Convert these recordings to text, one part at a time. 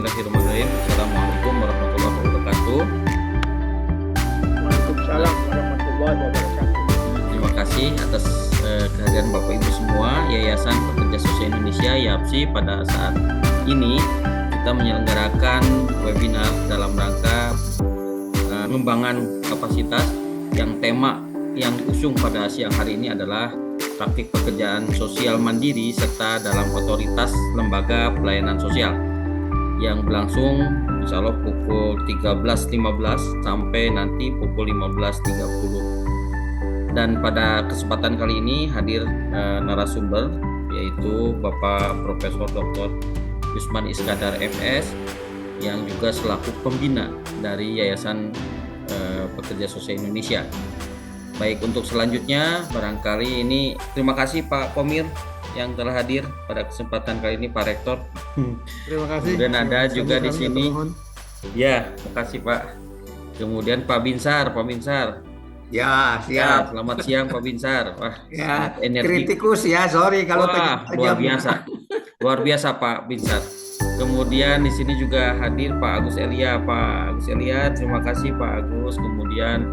Bismillahirrahmanirrahim. Assalamualaikum warahmatullahi wabarakatuh. Waalaikumsalam warahmatullahi wabarakatuh. Terima kasih atas kehadiran Bapak Ibu semua. Yayasan Pekerja Sosial Indonesia (YAPSI) pada saat ini kita menyelenggarakan webinar dalam rangka pengembangan kapasitas yang tema yang diusung pada siang hari ini adalah praktik pekerjaan sosial mandiri serta dalam otoritas lembaga pelayanan sosial yang berlangsung insya Allah pukul 13.15 sampai nanti pukul 15.30. Dan pada kesempatan kali ini hadir narasumber yaitu Bapak Profesor Dr. Yusman Iskandar MS yang juga selaku pembina dari Yayasan Pekerja Sosial Indonesia. Baik, untuk selanjutnya barangkali ini terima kasih Pak Komir yang telah hadir pada kesempatan kali ini, Pak Rektor. Terima kasih. Kemudian ada juga di sini. Ya, terima kasih Pak. Kemudian Pak Binsar. Ya, siap. Selamat siang Pak Binsar. Wah, Ya, energi. kritikus ya, sorry kalau luar biasa. Luar biasa Pak Binsar. Kemudian di sini juga hadir Pak Agus Elia. Terima kasih Pak Agus. Kemudian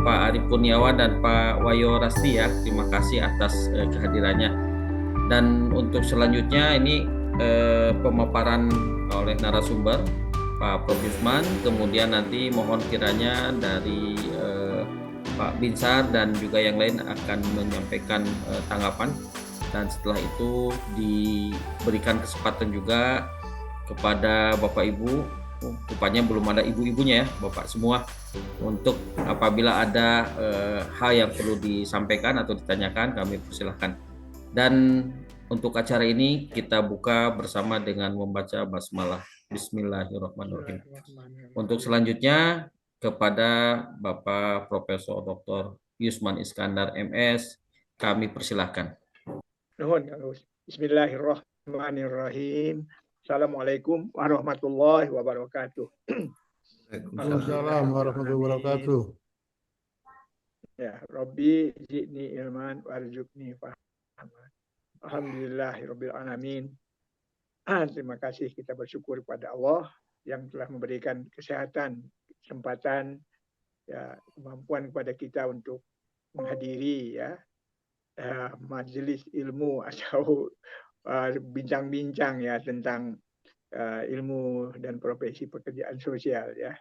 Pak Ari Kurniawan dan Pak Wayo Rasti ya, terima kasih atas kehadirannya. Dan untuk selanjutnya ini pemaparan oleh narasumber Pak Prof. Yusman, kemudian nanti mohon kiranya dari Pak Binsar dan juga yang lain akan menyampaikan tanggapan, dan setelah itu diberikan kesempatan juga kepada Bapak Ibu. Rupanya belum ada ibu-ibunya ya, Bapak semua, untuk apabila ada hal yang perlu disampaikan atau ditanyakan kami persilahkan. Dan untuk acara ini kita buka bersama dengan membaca basmalah. Bismillahirrahmanirrahim. Untuk selanjutnya kepada Bapak Profesor Dr. Yusman Iskandar MS kami persilahkan. Bismillahirrahmanirrahim. Assalamualaikum warahmatullahi wabarakatuh. Waalaikumsalam warahmatullahi wabarakatuh. Ya, Rabbi zidni ilman warzuqni fahman. Alhamdulillahirabbil alamin. Terima kasih, kita bersyukur kepada Allah yang telah memberikan kesehatan, kesempatan, ya, kemampuan kepada kita untuk menghadiri ya majelis ilmu atau bincang-bincang ya tentang ilmu dan profesi pekerjaan sosial ya.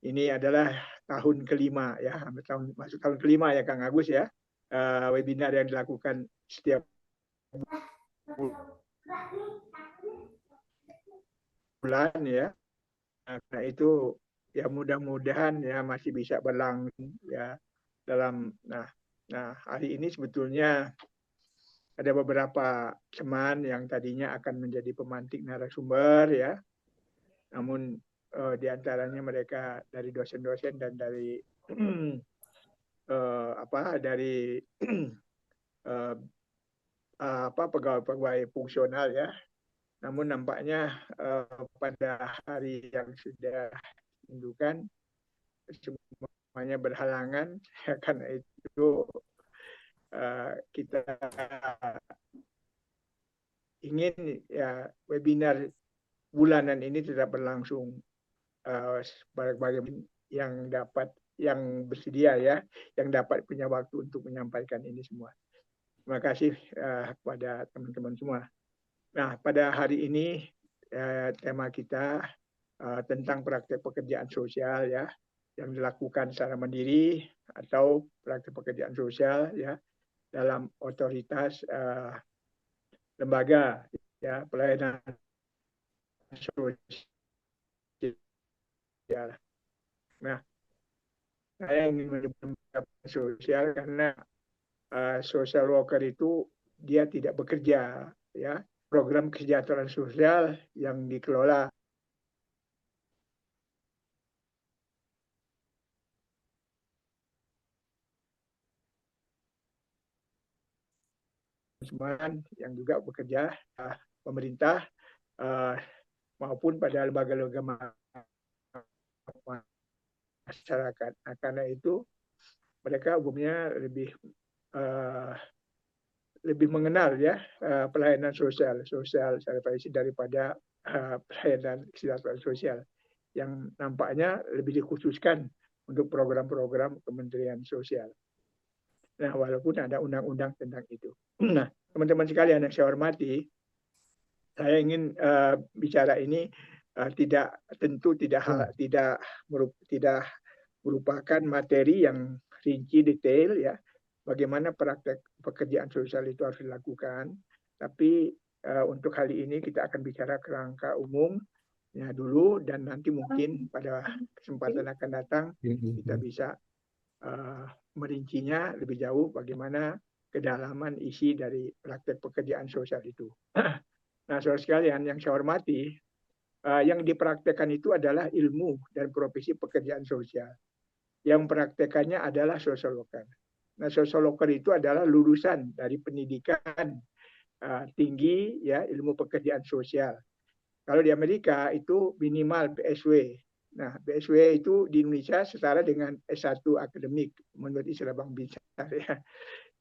Ini adalah tahun kelima ya, masuk tahun kelima ya Kang Agus ya, webinar yang dilakukan setiap bulan ya. Karena itu ya mudah-mudahan ya masih bisa berlangsung ya dalam hari ini sebetulnya ada beberapa teman yang tadinya akan menjadi pemantik narasumber ya, namun di antaranya mereka dari dosen-dosen dan dari pegawai-pegawai fungsional ya. Namun nampaknya pada hari yang sudah ditentukan semuanya berhalangan ya, karena itu kita ingin ya webinar bulanan ini tetap berlangsung bagi yang bersedia ya, yang dapat punya waktu untuk menyampaikan ini semua. Terima kasih kepada teman-teman semua. Nah, pada hari ini tema kita tentang praktek pekerjaan sosial ya, yang dilakukan secara mandiri atau praktek pekerjaan sosial ya dalam otoritas lembaga ya pelayanan sosial. Nah, saya ingin menyebut sosial karena social worker itu dia tidak bekerja ya. Program kesejahteraan sosial yang dikelola yang juga bekerja pemerintah maupun pada lembaga-lembaga masyarakat. Nah, karena itu mereka umumnya lebih lebih mengenal ya pelayanan sosial service daripada pelayanan kesejahteraan sosial yang nampaknya lebih dikhususkan untuk program-program Kementerian Sosial. Nah, walaupun ada undang-undang tentang itu. Nah, teman-teman sekalian yang saya hormati, saya ingin bicara ini tentu tidak merupakan materi yang rinci detail ya. Bagaimana praktek pekerjaan sosial itu harus dilakukan. Tapi untuk kali ini kita akan bicara kerangka umum ya dulu, dan nanti mungkin pada kesempatan akan datang kita bisa merincinya lebih jauh bagaimana kedalaman isi dari praktek pekerjaan sosial itu. Nah, saudara sekalian yang saya hormati, yang dipraktekkan itu adalah ilmu dan profesi pekerjaan sosial. Yang mempraktekannya adalah social worker. Nah, social worker itu adalah lulusan dari pendidikan tinggi ya ilmu pekerjaan sosial. Kalau di Amerika itu minimal BSW. Nah, BSW itu di Indonesia setara dengan S1 akademik menurut istilah Bang Binsar ya.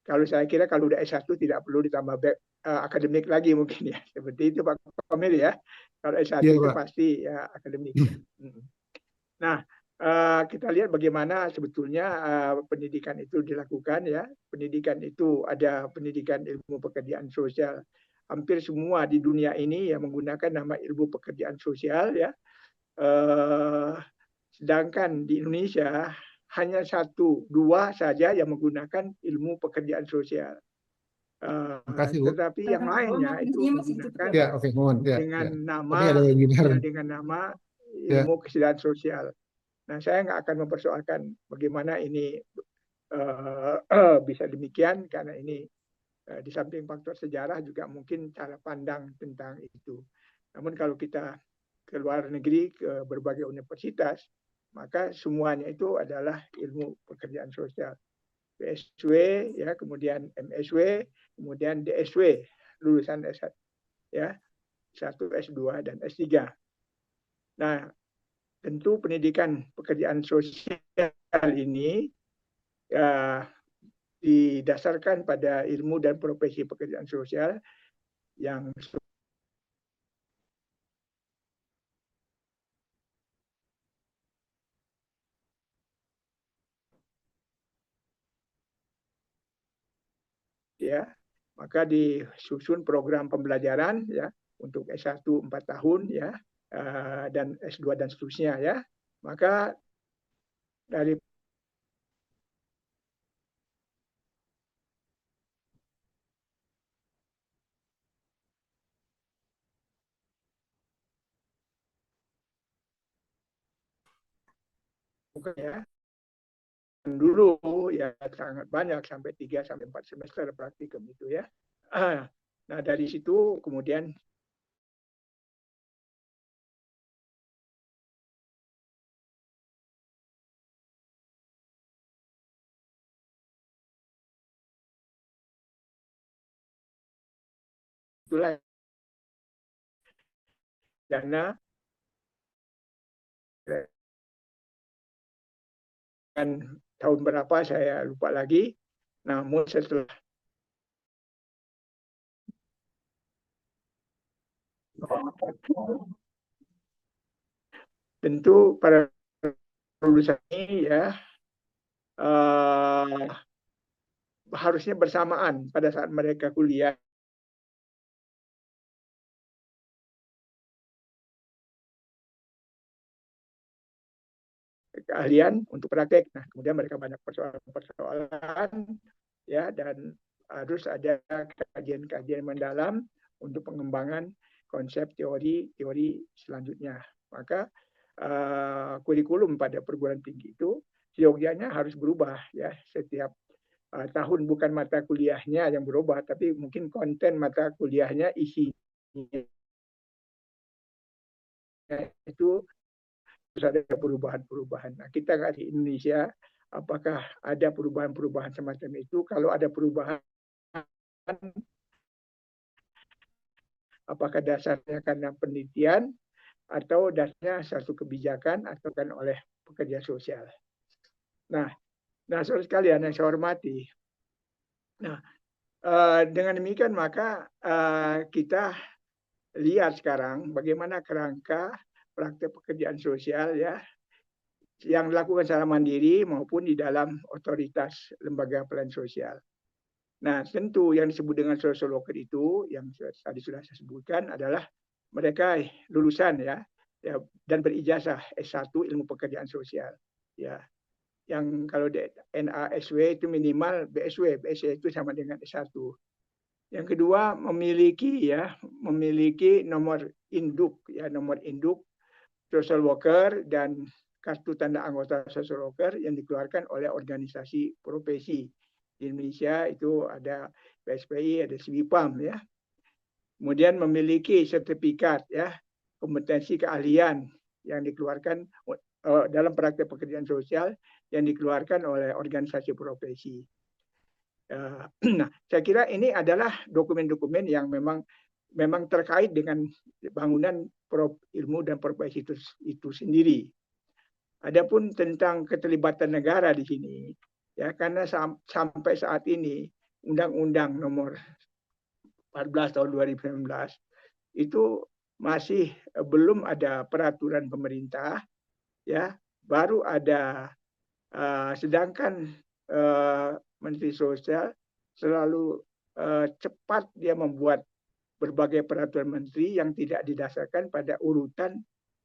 Kalau saya kira kalau udah S1 tidak perlu ditambah akademik lagi mungkin ya. Seperti itu Pak Komil ya. Kalau S1 Iya, itu Pak. pasti ya akademik. Ya. Nah, kita lihat bagaimana sebetulnya pendidikan itu dilakukan ya. Pendidikan itu ada pendidikan ilmu pekerjaan sosial. Hampir semua di dunia ini yang menggunakan nama ilmu pekerjaan sosial ya. Sedangkan di Indonesia hanya 1-2 saja yang menggunakan ilmu pekerjaan sosial. Tetapi yang lainnya itu menggunakan dengan nama ilmu kesejahteraan sosial. Nah, saya nggak akan mempersoalkan bagaimana ini bisa demikian karena ini di samping faktor sejarah juga mungkin cara pandang tentang itu. Namun kalau kita ke luar negeri ke berbagai universitas, maka semuanya itu adalah ilmu pekerjaan sosial. PSW ya, kemudian MSW, kemudian DSW, lulusan S1 ya, S1, S2 dan S3. Nah, tentu pendidikan pekerjaan sosial ini didasarkan pada ilmu dan profesi pekerjaan sosial yang ya, maka disusun program pembelajaran ya untuk S1 4 tahun ya dan S2 dan seterusnya ya. Maka dari ya dulu ya sangat banyak sampai 3-4 semester praktikum itu ya. Nah, dari situ kemudian itulah dana dan tahun berapa saya lupa lagi. Namun setelah tentu para lulusan ini ya harusnya bersamaan pada saat mereka kuliah keahlian untuk praktek. Nah, kemudian mereka banyak persoalan ya, dan harus ada kajian-kajian mendalam untuk pengembangan konsep teori selanjutnya. Maka kurikulum pada perguruan tinggi itu seyogyanya harus berubah ya setiap tahun, bukan mata kuliahnya yang berubah, tapi mungkin konten mata kuliahnya isinya itu terus ada perubahan-perubahan. Nah, kita nggak di Indonesia, apakah ada perubahan-perubahan semacam itu? Kalau ada perubahan, apakah dasarnya karena penelitian atau dasarnya satu kebijakan atau kan oleh pekerja sosial? Nah, saudara sekalian yang saya hormati, nah Dengan demikian maka kita lihat sekarang bagaimana kerangka praktek pekerjaan sosial ya yang dilakukan secara mandiri maupun di dalam otoritas lembaga pelayanan sosial. Nah, tentu yang disebut dengan social worker itu yang tadi sudah saya sebutkan adalah mereka lulusan ya dan berijazah S1 ilmu pekerjaan sosial. Ya, yang kalau NASW itu minimal BSW, BSW itu sama dengan S1. Yang kedua memiliki nomor induk social worker dan kartu tanda anggota social worker yang dikeluarkan oleh organisasi profesi. Di Indonesia itu ada PSPI, ada CIVIPAM ya. Kemudian memiliki sertifikat ya, kompetensi keahlian yang dikeluarkan dalam praktek pekerjaan sosial yang dikeluarkan oleh organisasi profesi. Nah, saya kira ini adalah dokumen-dokumen yang memang terkait dengan bangunan ilmu dan profesi itu sendiri. Adapun tentang keterlibatan negara di sini, ya karena sampai saat ini Undang-Undang Nomor 14 tahun 2019 itu masih belum ada peraturan pemerintah, ya baru ada. Sedangkan Menteri Sosial selalu cepat dia membuat berbagai peraturan menteri yang tidak didasarkan pada urutan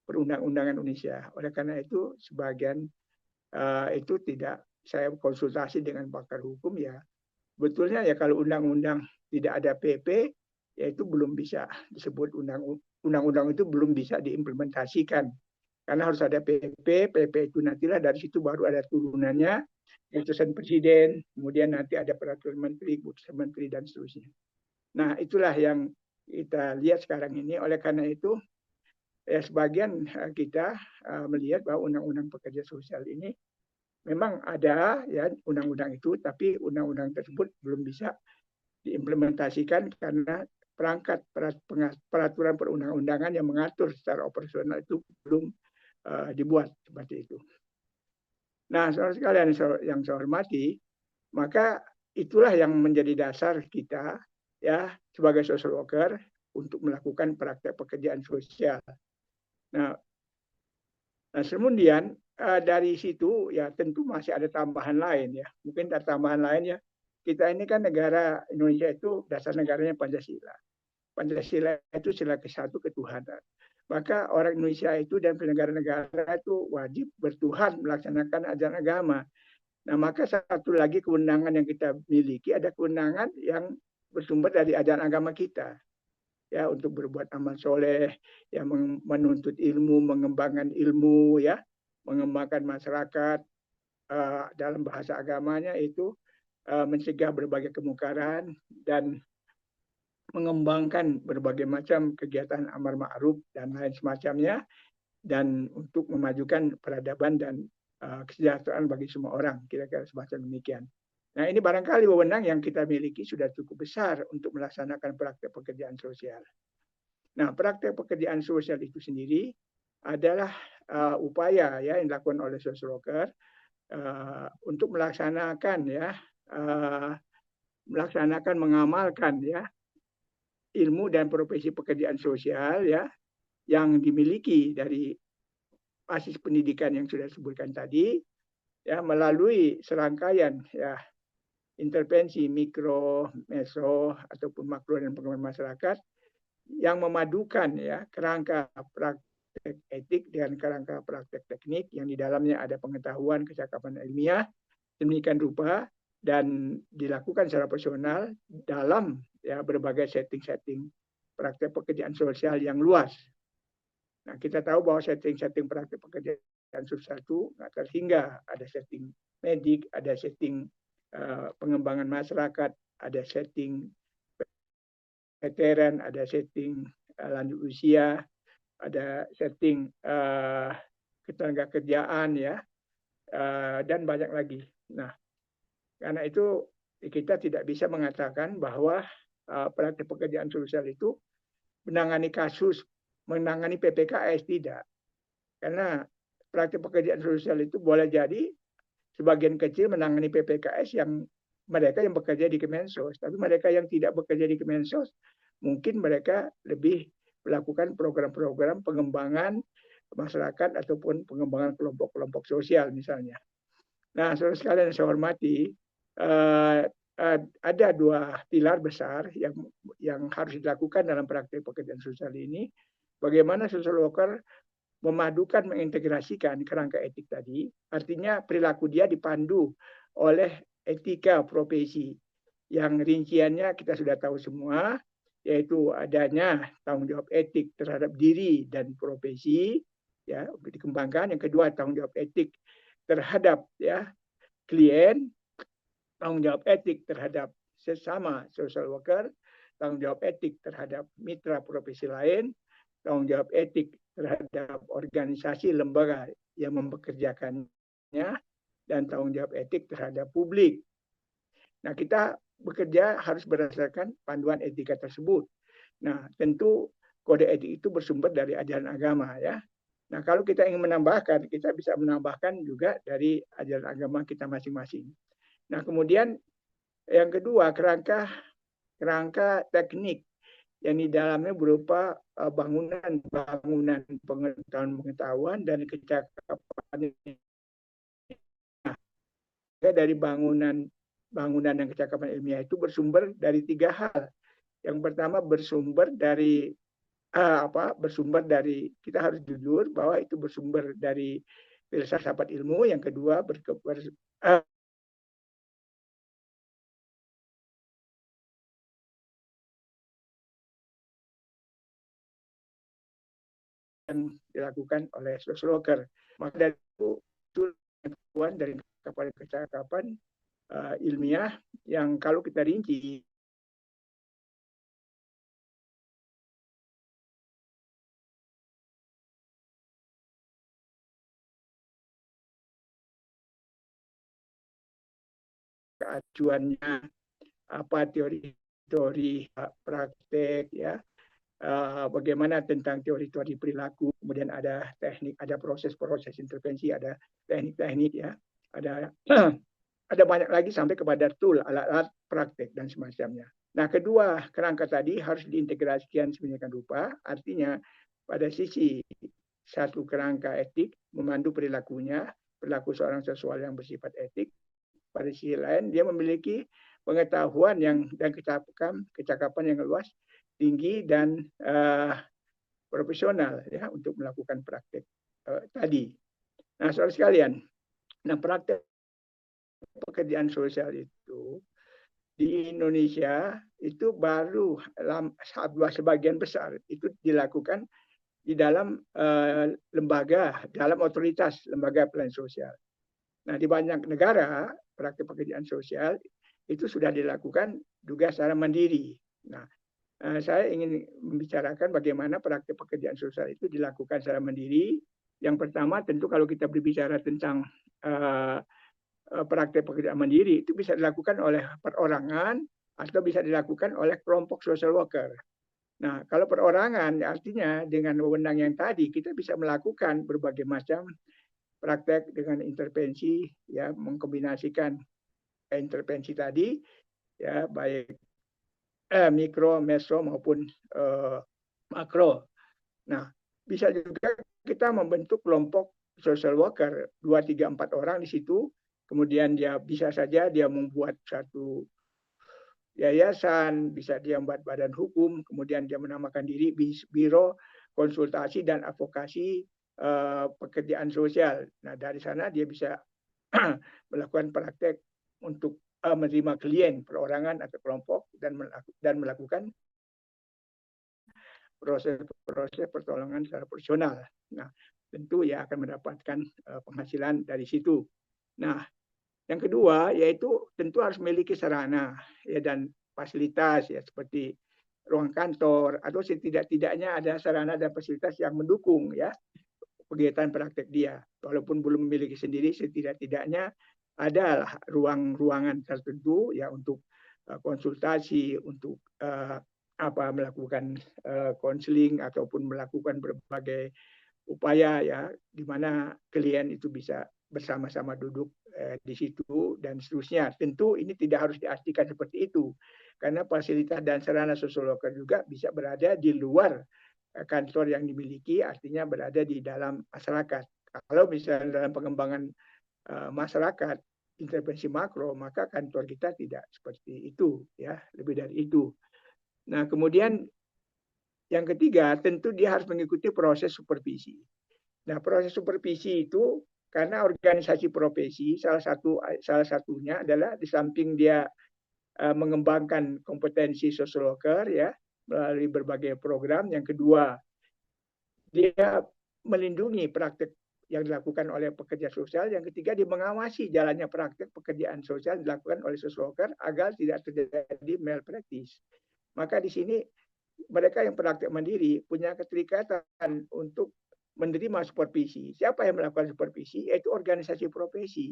perundang-undangan Indonesia. Oleh karena itu sebagian itu tidak saya konsultasi dengan pakar hukum ya. Betulnya ya kalau undang-undang tidak ada PP ya itu belum bisa disebut undang-undang itu belum bisa diimplementasikan. Karena harus ada PP itu nantilah dari situ baru ada turunannya, keputusan presiden, kemudian nanti ada peraturan menteri, keputusan menteri dan seterusnya. Nah itulah yang kita lihat sekarang ini. Oleh karena itu ya sebagian kita melihat bahwa undang-undang pekerja sosial ini memang ada ya undang-undang itu, tapi undang-undang tersebut belum bisa diimplementasikan karena perangkat peraturan perundang-undangan yang mengatur secara operasional itu belum dibuat seperti itu. Nah, saudara sekalian yang saya hormati, maka itulah yang menjadi dasar kita ya sebagai social worker untuk melakukan praktek pekerjaan sosial. Nah kemudian dari situ ya tentu masih ada tambahan lain ya. Mungkin ada tambahan lain ya. Kita ini kan negara Indonesia itu dasar negaranya Pancasila. Pancasila itu sila ke-1 ketuhanan. Maka orang Indonesia itu dan negara-negara itu wajib bertuhan melaksanakan ajaran agama. Nah, maka satu lagi kewenangan yang kita miliki ada kewenangan yang bersumber dari ajaran agama kita. Ya, untuk berbuat amal soleh, ya menuntut ilmu, mengembangkan ilmu, ya, mengembangkan masyarakat dalam bahasa agamanya itu mencegah berbagai kemungkaran dan mengembangkan berbagai macam kegiatan amar ma'ruf dan lain semacamnya dan untuk memajukan peradaban dan kesejahteraan bagi semua orang, kira-kira semacam demikian. Nah, ini barangkali wewenang yang kita miliki sudah cukup besar untuk melaksanakan praktek pekerjaan sosial. Nah, praktek pekerjaan sosial itu sendiri adalah upaya ya yang dilakukan oleh social worker untuk melaksanakan mengamalkan ya ilmu dan profesi pekerjaan sosial ya yang dimiliki dari basis pendidikan yang sudah disebutkan tadi ya melalui serangkaian ya intervensi mikro, meso ataupun makro dan pengembangan masyarakat yang memadukan ya kerangka praktek etik dengan kerangka praktek teknik yang di dalamnya ada pengetahuan, kecakapan ilmiah demikian rupa dan dilakukan secara profesional dalam ya berbagai setting-setting praktek pekerjaan sosial yang luas. Nah, kita tahu bahwa setting-setting praktek pekerjaan sosial itu nggak terhingga. Ada setting medik, ada setting pengembangan masyarakat, ada setting veteran, ada setting lanjut usia, ada setting ketenagakerjaan ya, dan banyak lagi. Nah, karena itu kita tidak bisa mengatakan bahwa praktek pekerjaan sosial itu menangani kasus, menangani PPKS, tidak. Karena praktek pekerjaan sosial itu boleh jadi sebagian kecil menangani PPKS yang mereka yang bekerja di Kemensos. Tapi mereka yang tidak bekerja di Kemensos, mungkin mereka lebih melakukan program-program pengembangan masyarakat ataupun pengembangan kelompok-kelompok sosial misalnya. Nah, saudara sekalian yang saya hormati, ada dua pilar besar yang harus dilakukan dalam praktik pekerjaan sosial ini. Bagaimana social worker memadukan, mengintegrasikan kerangka etik tadi, artinya perilaku dia dipandu oleh etika profesi yang rinciannya kita sudah tahu semua, yaitu adanya tanggung jawab etik terhadap diri dan profesi, ya, untuk dikembangkan. Yang kedua, tanggung jawab etik terhadap ya klien, tanggung jawab etik terhadap sesama social worker, tanggung jawab etik terhadap mitra profesi lain, tanggung jawab etik terhadap organisasi lembaga yang mempekerjakannya, dan tanggung jawab etik terhadap publik. Nah, kita bekerja harus berdasarkan panduan etika tersebut. Nah, tentu kode etik itu bersumber dari ajaran agama, ya. Nah, kalau kita ingin menambahkan, kita bisa menambahkan juga dari ajaran agama kita masing-masing. Nah, kemudian yang kedua, kerangka teknik yang di dalamnya berupa bangunan pengetahuan dan kecakapan. Nah, dari bangunan dan kecakapan ilmiah itu bersumber dari tiga hal. Yang pertama bersumber dari kita harus jujur bahwa itu bersumber dari filsafat ilmu. Yang kedua yang dilakukan oleh social worker. Maka dari itu pengetahuan dari kecakapan ilmiah yang kalau kita rinci acuannya apa teori praktek, ya, bagaimana tentang teori-teori perilaku, kemudian ada teknik, ada proses-proses intervensi, ada teknik-teknik, ya, ada banyak lagi sampai kepada tool, alat-alat praktek dan semacamnya. Nah, kedua kerangka tadi harus diintegrasikan sedemikian rupa, artinya pada sisi satu kerangka etik memandu perilakunya, perilaku seorang seksual yang bersifat etik. Pada sisi lain dia memiliki pengetahuan dan kecakapan yang luas, tinggi dan profesional, ya, untuk melakukan praktek tadi. Nah, saudara sekalian, praktek pekerjaan sosial itu di Indonesia itu baru sebagian besar itu dilakukan di dalam dalam otoritas lembaga pelayanan sosial. Nah, di banyak negara praktek pekerjaan sosial itu sudah dilakukan juga secara mandiri. Nah, saya ingin membicarakan bagaimana praktek pekerjaan sosial itu dilakukan secara mandiri. Yang pertama, tentu kalau kita berbicara tentang praktek pekerjaan mandiri, itu bisa dilakukan oleh perorangan atau bisa dilakukan oleh kelompok social worker. Nah, kalau perorangan artinya dengan wewenang yang tadi kita bisa melakukan berbagai macam praktek dengan intervensi, ya, mengkombinasikan intervensi tadi, ya, baik mikro, meso maupun makro. Nah, bisa juga kita membentuk kelompok social worker 2, 3, 4 orang di situ. Kemudian dia bisa saja dia membuat satu yayasan, bisa dia membuat badan hukum, kemudian dia menamakan diri Biro Konsultasi dan Advokasi Pekerjaan Sosial. Nah, dari sana dia bisa melakukan praktek untuk menerima klien perorangan atau kelompok dan melakukan proses pertolongan secara profesional. Nah, tentu ya akan mendapatkan penghasilan dari situ. Nah, yang kedua yaitu tentu harus memiliki sarana, ya, dan fasilitas, ya, seperti ruang kantor atau setidak-tidaknya ada sarana dan fasilitas yang mendukung, ya, kegiatan praktek dia. Walaupun belum memiliki sendiri, setidak-tidaknya ada ruangan tertentu, ya, untuk konsultasi, untuk melakukan konseling ataupun melakukan berbagai upaya, ya, di mana klien itu bisa bersama-sama duduk di situ dan seterusnya. Tentu ini tidak harus diartikan seperti itu, karena fasilitas dan sarana social worker juga bisa berada di luar kantor yang dimiliki, artinya berada di dalam masyarakat. Kalau misalnya dalam pengembangan masyarakat intervensi makro, maka kantor kita tidak seperti itu, ya, lebih dari itu. Nah, kemudian yang ketiga, tentu dia harus mengikuti proses supervisi. Nah, proses supervisi itu karena organisasi profesi salah satunya adalah di samping dia mengembangkan kompetensi social worker, ya, melalui berbagai program. Yang kedua, dia melindungi praktek yang dilakukan oleh pekerja sosial. Yang ketiga, dia mengawasi jalannya praktek pekerjaan sosial dilakukan oleh social worker agar tidak terjadi malpractice. Maka di sini mereka yang praktek mandiri punya keterikatan untuk menerima supervisi. Siapa yang melakukan supervisi? Yaitu organisasi profesi.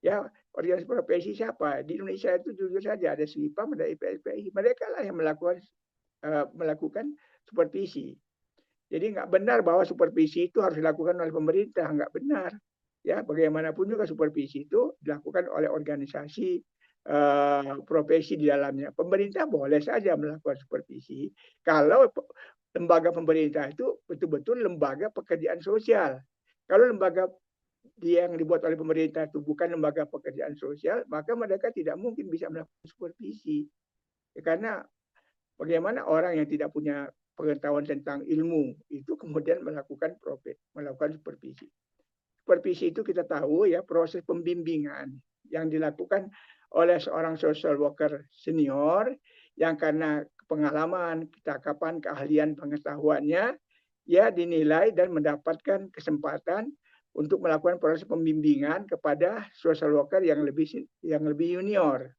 Ya, organisasi profesi siapa? Di Indonesia itu jujur saja ada SLIPAM, ada IPSPI. Mereka lah yang melakukan supervisi. Jadi nggak benar bahwa supervisi itu harus dilakukan oleh pemerintah, nggak benar. Ya, bagaimanapun juga supervisi itu dilakukan oleh organisasi profesi di dalamnya. Pemerintah boleh saja melakukan supervisi kalau lembaga pemerintah itu betul-betul lembaga pekerjaan sosial. Kalau lembaga yang dibuat oleh pemerintah itu bukan lembaga pekerjaan sosial, maka mereka tidak mungkin bisa melakukan supervisi. Ya, karena bagaimana orang yang tidak punya pengetahuan tentang ilmu itu kemudian melakukan supervisi. Supervisi itu kita tahu, ya, proses pembimbingan yang dilakukan oleh seorang social worker senior yang karena pengalaman, kecakapan, keahlian, pengetahuannya, ya, dinilai dan mendapatkan kesempatan untuk melakukan proses pembimbingan kepada social worker yang lebih junior.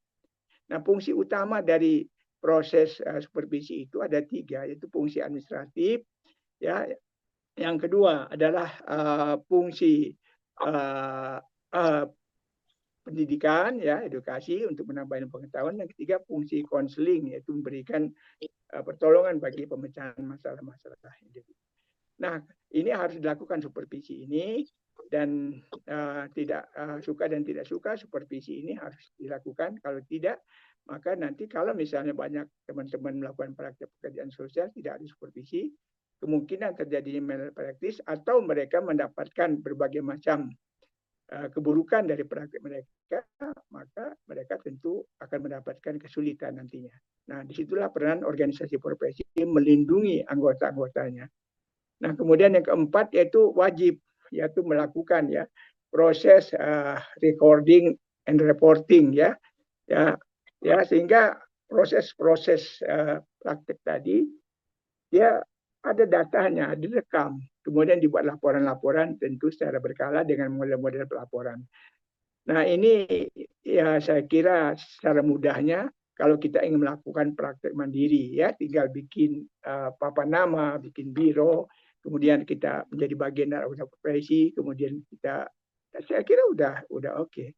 Nah, fungsi utama dari proses supervisi itu ada 3, yaitu fungsi administratif, ya. Yang kedua adalah fungsi pendidikan, ya, edukasi untuk menambah pengetahuan. Yang ketiga fungsi konseling, yaitu memberikan pertolongan bagi pemecahan masalah-masalah individu. Nah, ini harus dilakukan supervisi ini, dan tidak suka dan tidak suka supervisi ini harus dilakukan. Kalau tidak, maka nanti kalau misalnya banyak teman-teman melakukan praktek pekerjaan sosial tidak ada supervisi, kemungkinan terjadi malpractice atau mereka mendapatkan berbagai macam keburukan dari praktek mereka, maka mereka tentu akan mendapatkan kesulitan nantinya. Nah, disitulah peran organisasi profesi melindungi anggota-anggotanya. Nah, kemudian yang keempat yaitu wajib, yaitu melakukan, ya, proses recording and reporting, ya, sehingga proses praktek tadi dia ada datanya, direkam, kemudian dibuat laporan-laporan tentu secara berkala dengan model-model pelaporan. Nah, ini, ya, saya kira secara mudahnya kalau kita ingin melakukan praktek mandiri, ya, tinggal bikin papan nama, bikin biro, kemudian kita menjadi bagian dari anggota profesi, kemudian saya kira udah oke.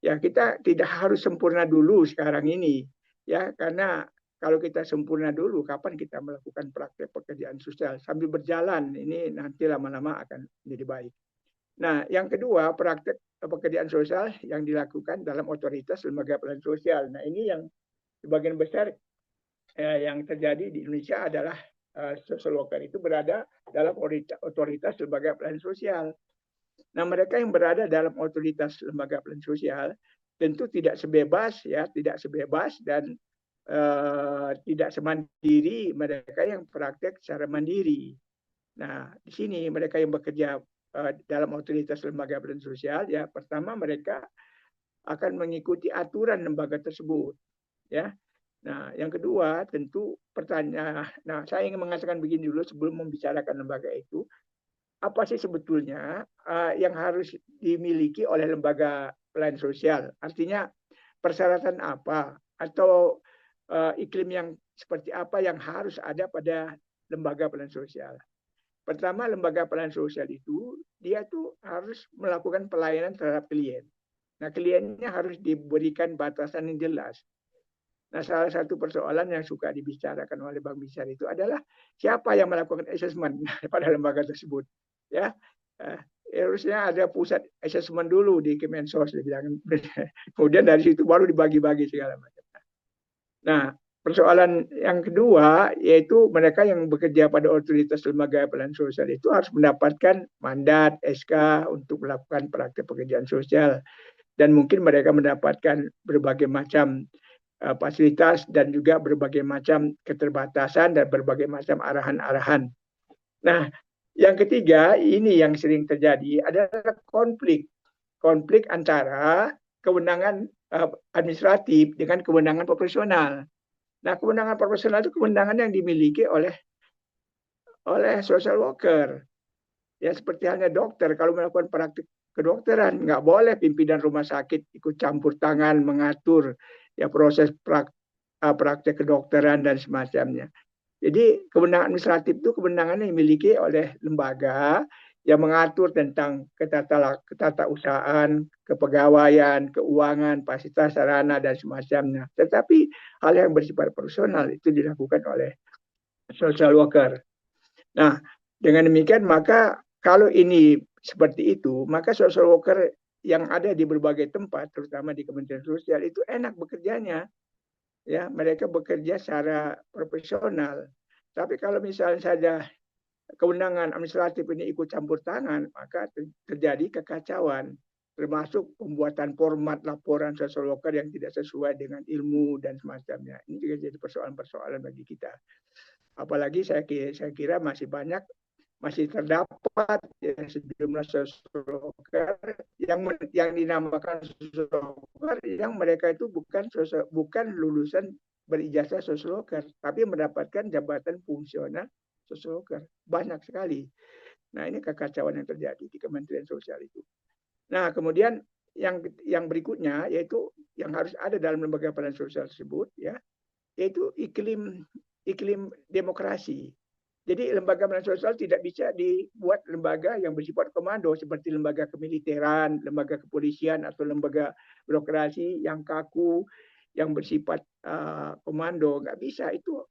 Ya, kita tidak harus sempurna dulu sekarang ini, ya, karena kalau kita sempurna dulu, kapan kita melakukan praktek pekerjaan sosial? Sambil berjalan, ini nanti lama-lama akan menjadi baik. Nah, yang kedua, praktek pekerjaan sosial yang dilakukan dalam otoritas lembaga pelayanan sosial. Nah, ini yang sebagian besar yang terjadi di Indonesia adalah social worker itu berada dalam otoritas lembaga pelayanan sosial. Nah, mereka yang berada dalam otoritas lembaga pelayanan sosial tentu tidak sebebas, ya, dan tidak semandiri mereka yang praktek secara mandiri. Nah, di sini mereka yang bekerja dalam otoritas lembaga pelayanan sosial, ya, pertama mereka akan mengikuti aturan lembaga tersebut, ya. Nah, yang kedua tentu pertanyaan. Nah, saya ingin mengatakan begini dulu sebelum membicarakan lembaga itu. Apa sih sebetulnya yang harus dimiliki oleh lembaga pelayanan sosial? Artinya persyaratan apa atau iklim yang seperti apa yang harus ada pada lembaga pelayanan sosial? Pertama, lembaga pelayanan sosial itu dia tuh harus melakukan pelayanan terhadap klien. Nah, kliennya harus diberikan batasan yang jelas. Nah, salah satu persoalan yang suka dibicarakan oleh Bang Bisar itu adalah siapa yang melakukan assessment pada lembaga tersebut, ya. harusnya ada pusat assessment dulu di Kemensos, dia bilang. Kemudian dari situ baru dibagi-bagi segala macam. Nah, persoalan yang kedua yaitu mereka yang bekerja pada otoritas lembaga pelayanan sosial itu harus mendapatkan mandat SK untuk melakukan praktek pekerjaan sosial, dan mungkin mereka mendapatkan berbagai macam fasilitas dan juga berbagai macam keterbatasan dan berbagai macam arahan-arahan. Nah, yang ketiga ini yang sering terjadi adalah konflik antara kewenangan administratif dengan kewenangan profesional. Nah, kewenangan profesional itu kewenangan yang dimiliki oleh social worker. Ya, seperti halnya dokter, kalau melakukan praktik kedokteran, nggak boleh pimpinan rumah sakit ikut campur tangan mengatur ya proses praktek kedokteran dan semacamnya. Jadi kewenangan administratif itu kewenangan yang dimiliki oleh lembaga yang mengatur tentang ketatausahaan, kepegawaian, keuangan, fasilitas sarana dan semacamnya. Tetapi hal yang bersifat personal itu dilakukan oleh social worker. Nah, dengan demikian maka kalau ini seperti itu, maka social worker yang ada di berbagai tempat, terutama di Kementerian Sosial, itu enak bekerjanya. Ya, mereka bekerja secara profesional. Tapi kalau misalnya saja kewenangan administratif ini ikut campur tangan, maka terjadi kekacauan, termasuk pembuatan format laporan social worker yang tidak sesuai dengan ilmu dan semacamnya. Ini juga jadi persoalan-persoalan bagi kita. Apalagi saya kira masih terdapat ya, sejumlah social worker yang dinamakan social worker yang mereka itu bukan lulusan berijazah social worker, tapi mendapatkan jabatan fungsional social worker. Banyak sekali. Nah, ini kekacauan yang terjadi di Kementerian Sosial itu. Nah, kemudian yang berikutnya yaitu yang harus ada dalam lembaga pelayanan sosial tersebut ya, yaitu iklim demokrasi. Jadi lembaga pelayanan sosial tidak bisa dibuat lembaga yang bersifat komando seperti lembaga kemiliteran, lembaga kepolisian atau lembaga birokrasi yang kaku, yang bersifat komando. Nggak bisa. Itu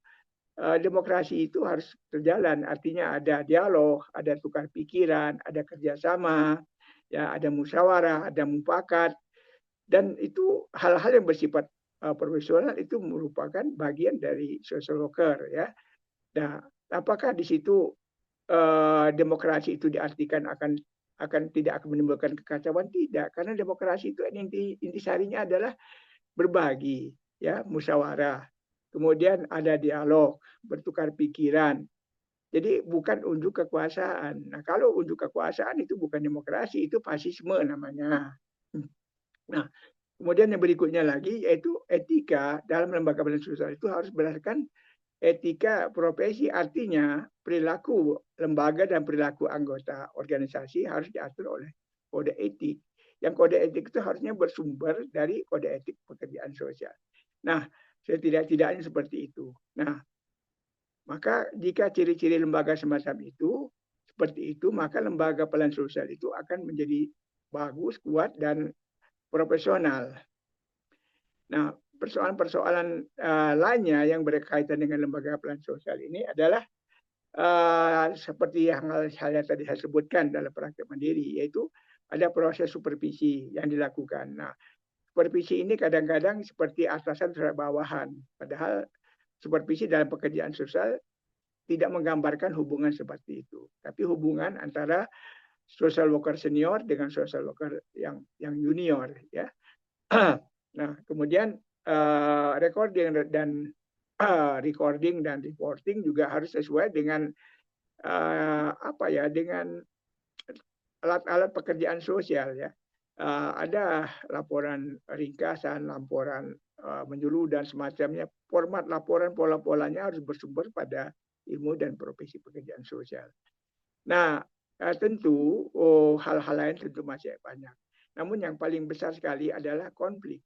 demokrasi itu harus berjalan. Artinya ada dialog, ada tukar pikiran, ada kerjasama, ya ada musyawarah, ada mufakat, dan itu hal-hal yang bersifat profesional itu merupakan bagian dari social worker ya. Nah, apakah di situ demokrasi itu diartikan akan tidak akan menimbulkan kekacauan? Tidak, karena demokrasi itu intisarinya adalah berbagi, ya, musyawarah. Kemudian ada dialog, bertukar pikiran. Jadi bukan unjuk kekuasaan. Nah, kalau unjuk kekuasaan itu bukan demokrasi, itu fasisme namanya. Nah, kemudian yang berikutnya lagi yaitu etika dalam lembaga pelayanan sosial itu harus berdasarkan etika profesi, artinya perilaku lembaga dan perilaku anggota organisasi harus diatur oleh kode etik. Yang kode etik itu harusnya bersumber dari kode etik pekerjaan sosial. Nah, setidak-tidaknya seperti itu. Nah, maka jika ciri-ciri lembaga semacam itu seperti itu, maka lembaga pelayanan sosial itu akan menjadi bagus, kuat, dan profesional. Nah, persoalan-persoalan lainnya yang berkaitan dengan lembaga pelayanan sosial ini adalah seperti yang saya tadi saya sebutkan dalam praktek mandiri, yaitu ada proses supervisi yang dilakukan. Nah, supervisi ini kadang-kadang seperti atasan terhadap bawahan, padahal supervisi dalam pekerjaan sosial tidak menggambarkan hubungan seperti itu, tapi hubungan antara social worker senior dengan social worker yang junior, ya. Nah, kemudian recording dan reporting juga harus sesuai dengan dengan alat-alat pekerjaan sosial, ya. Ada laporan ringkasan, laporan menyeluruh dan semacamnya. Format laporan, pola-polanya harus bersumber pada ilmu dan profesi pekerjaan sosial. Nah, tentu hal-hal lain tentu masih banyak. Namun yang paling besar sekali adalah konflik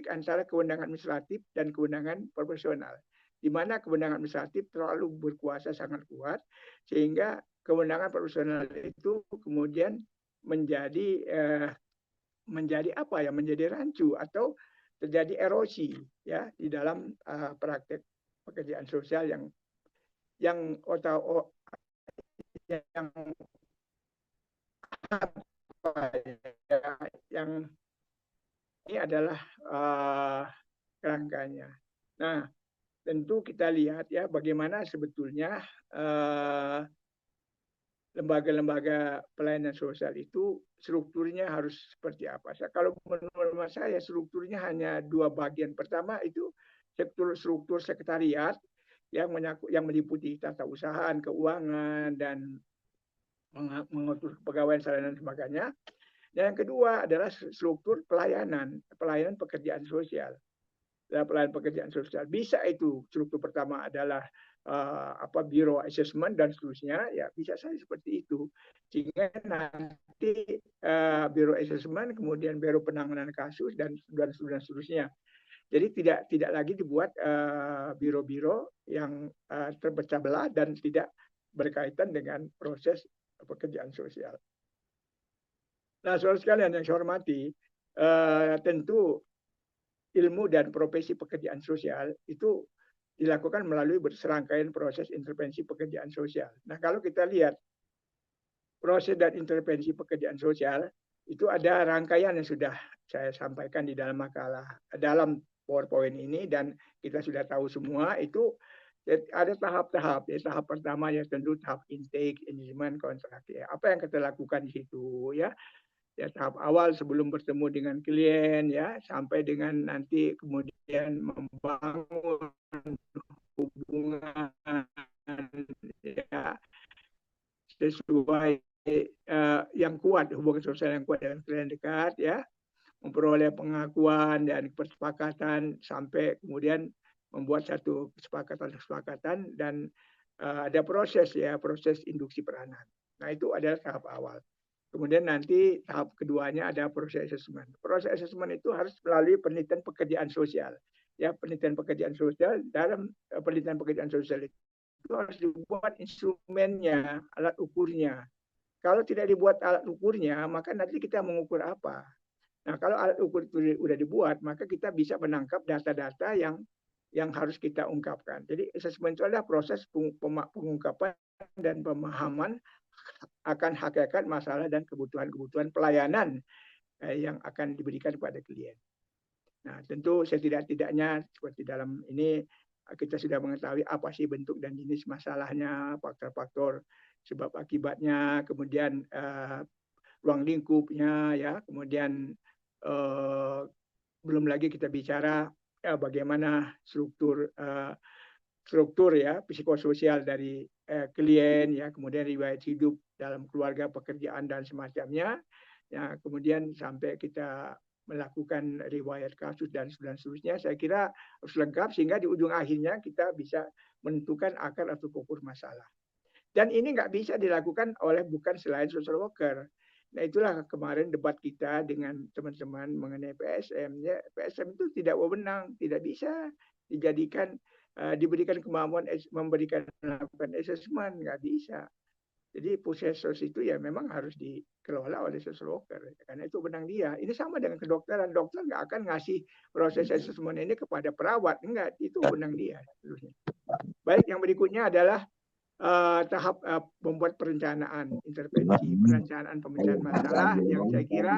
antara kewenangan administratif dan kewenangan profesional, di mana kewenangan administratif terlalu berkuasa sangat kuat sehingga kewenangan profesional itu kemudian menjadi rancu atau terjadi erosi ya di dalam praktek pekerjaan sosial yang apa ya, yang ini adalah kerangkanya. Nah, tentu kita lihat ya bagaimana sebetulnya lembaga-lembaga pelayanan sosial itu strukturnya harus seperti apa. Kalau menurut saya strukturnya hanya dua bagian. Pertama itu struktur sekretariat yang meliputi tata usahaan, keuangan, dan mengatur kepegawaian sarana dan sebagainya. Dan yang kedua adalah struktur pelayanan pekerjaan sosial. Pelayanan pekerjaan sosial bisa itu struktur pertama adalah biro assessment dan seterusnya, ya bisa saja seperti itu, sehingga nanti biro assessment kemudian biro penanganan kasus dan seterusnya. Jadi tidak lagi dibuat biro-biro yang terpecah belah dan tidak berkaitan dengan proses pekerjaan sosial. Nah, saudara sekalian yang saya hormati, tentu ilmu dan profesi pekerjaan sosial itu dilakukan melalui serangkaian proses intervensi pekerjaan sosial. Nah, kalau kita lihat proses dan intervensi pekerjaan sosial itu ada rangkaian yang sudah saya sampaikan di dalam makalah, dalam PowerPoint ini, dan kita sudah tahu semua itu ada tahap-tahap. Ya, tahap pertama ya tentu tahap intake, engagement, kontrak. Ya, apa yang kita lakukan di situ ya? Ya, tahap awal sebelum bertemu dengan klien ya, sampai dengan nanti kemudian membangun hubungan ya, sesuai yang kuat, hubungan sosial yang kuat dengan klien dekat ya, memperoleh pengakuan dan kesepakatan sampai kemudian membuat satu kesepakatan dan ada proses induksi peranan. Nah, itu adalah tahap awal. Kemudian nanti tahap keduanya ada proses assessment. Proses assessment itu harus melalui penelitian pekerjaan sosial. Ya, penelitian pekerjaan sosial, dalam penelitian pekerjaan sosial itu harus dibuat instrumennya, alat ukurnya. Kalau tidak dibuat alat ukurnya, maka nanti kita mengukur apa? Nah, kalau alat ukur itu sudah dibuat, maka kita bisa menangkap data-data yang harus kita ungkapkan. Jadi assessment itu adalah proses pengungkapan dan pemahaman akan hakikat masalah dan kebutuhan pelayanan yang akan diberikan kepada klien. Nah, tentu setidak-tidaknya seperti dalam ini kita sudah mengetahui apa sih bentuk dan jenis masalahnya, faktor-faktor sebab akibatnya, kemudian ruang lingkupnya, ya, kemudian belum lagi kita bicara bagaimana struktur ya psikososial dari klien ya, kemudian riwayat hidup dalam keluarga, pekerjaan dan semacamnya ya, kemudian sampai kita melakukan riwayat kasus dan seterusnya. Saya kira harus lengkap sehingga di ujung akhirnya kita bisa menentukan akar atau pokok masalah. Dan ini nggak bisa dilakukan oleh bukan selain social worker. Nah, itulah kemarin debat kita dengan teman-teman mengenai PSM. Ya, PSM itu tidak wewenang, tidak bisa dijadikan diberikan kemampuan melakukan assessment, nggak bisa. Jadi puskesmas itu ya memang harus dikelola oleh social worker, karena itu benang dia. Ini sama dengan kedokteran, dokter nggak akan ngasih proses assessment ini kepada perawat, enggak, itu benang dia. Baik, yang berikutnya adalah tahap membuat perencanaan intervensi, perencanaan pemecahan masalah yang saya kira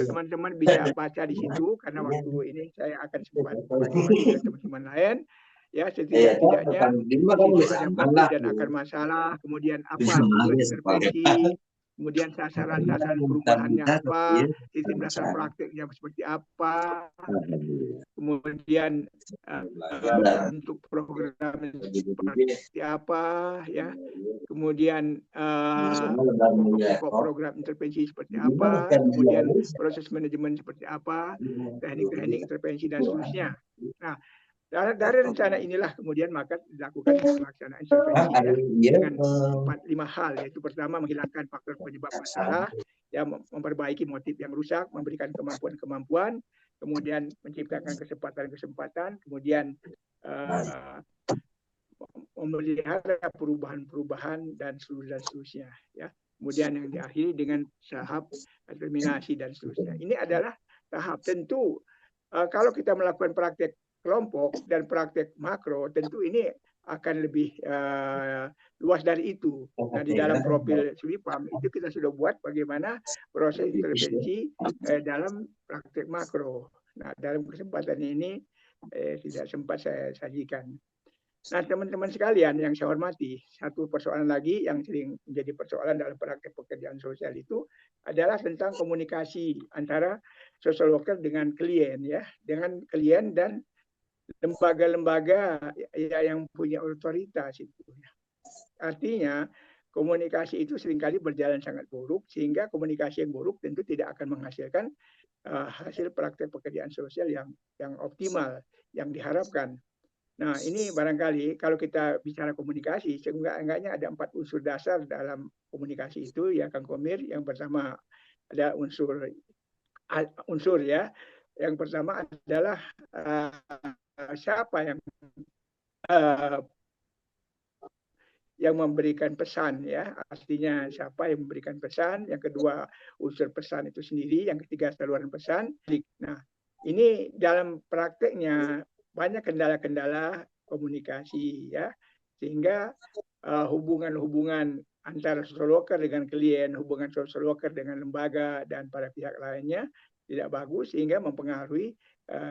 teman-teman bisa baca di situ, karena waktu ini saya akan sempat bagi teman-teman lain. Ya, setidak-tidaknya itu ada motif dan akar masalah, kemudian apa tujuan intervensi, kemudian sasaran-sasaran perubahannya apa, sistem dasar prakteknya seperti apa, kemudian untuk program seperti apa, ya, kemudian pokok program intervensi seperti apa, kemudian proses manajemen seperti apa, teknik-teknik intervensi dan seterusnya. Nah, dari rencana inilah kemudian maka dilakukan pelaksanaan intervensi ya, dengan 4-5 hal, yaitu pertama menghilangkan faktor penyebab masalah, ya, memperbaiki motif yang rusak, memberikan kemampuan-kemampuan, kemudian menciptakan kesempatan-kesempatan, kemudian memelihara perubahan-perubahan dan seterusnya, ya. Kemudian yang diakhiri dengan tahap terminasi dan seterusnya. Ini adalah tahap. Tentu kalau kita melakukan praktek kelompok dan praktek makro, tentu ini akan lebih luas dari itu. Nah, di dalam profil SWIPAM itu kita sudah buat bagaimana proses intervensi dalam praktek makro. Nah, dalam kesempatan ini tidak sempat saya sajikan. Nah, teman-teman sekalian yang saya hormati, satu persoalan lagi yang sering menjadi persoalan dalam praktek pekerjaan sosial itu adalah tentang komunikasi antara social worker dengan klien, ya, dengan klien dan lembaga-lembaga yang punya otoritas itu. Artinya komunikasi itu seringkali berjalan sangat buruk, sehingga komunikasi yang buruk tentu tidak akan menghasilkan hasil praktek pekerjaan sosial yang optimal, yang diharapkan. Nah, ini barangkali kalau kita bicara komunikasi, seenggaknya ada 4 unsur dasar dalam komunikasi itu, ya Kang Komir. Yang pertama ada unsur ya. Yang pertama adalah siapa yang memberikan pesan, ya, artinya siapa yang memberikan pesan. Yang kedua, unsur pesan itu sendiri. Yang ketiga, saluran pesan. Nah, ini dalam prakteknya banyak kendala-kendala komunikasi, ya, sehingga hubungan-hubungan antara social worker dengan klien, hubungan social worker dengan lembaga dan para pihak lainnya tidak bagus, sehingga mempengaruhi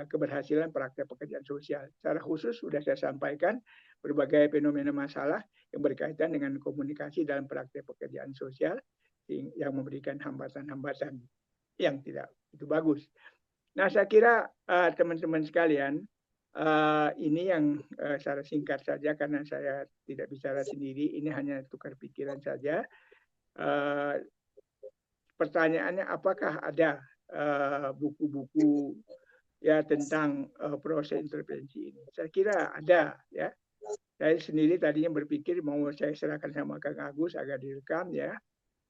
keberhasilan praktek pekerjaan sosial. Secara khusus sudah saya sampaikan berbagai fenomena masalah yang berkaitan dengan komunikasi dalam praktek pekerjaan sosial yang memberikan hambatan-hambatan yang tidak itu bagus. Nah, saya kira teman-teman sekalian, ini yang secara singkat saja karena saya tidak bicara sendiri, ini hanya tukar pikiran saja. Pertanyaannya, apakah ada buku-buku ya tentang proses intervensi ini? Saya kira ada, ya. Saya sendiri tadinya berpikir mau saya serahkan sama Kang Agus agar direkam, ya,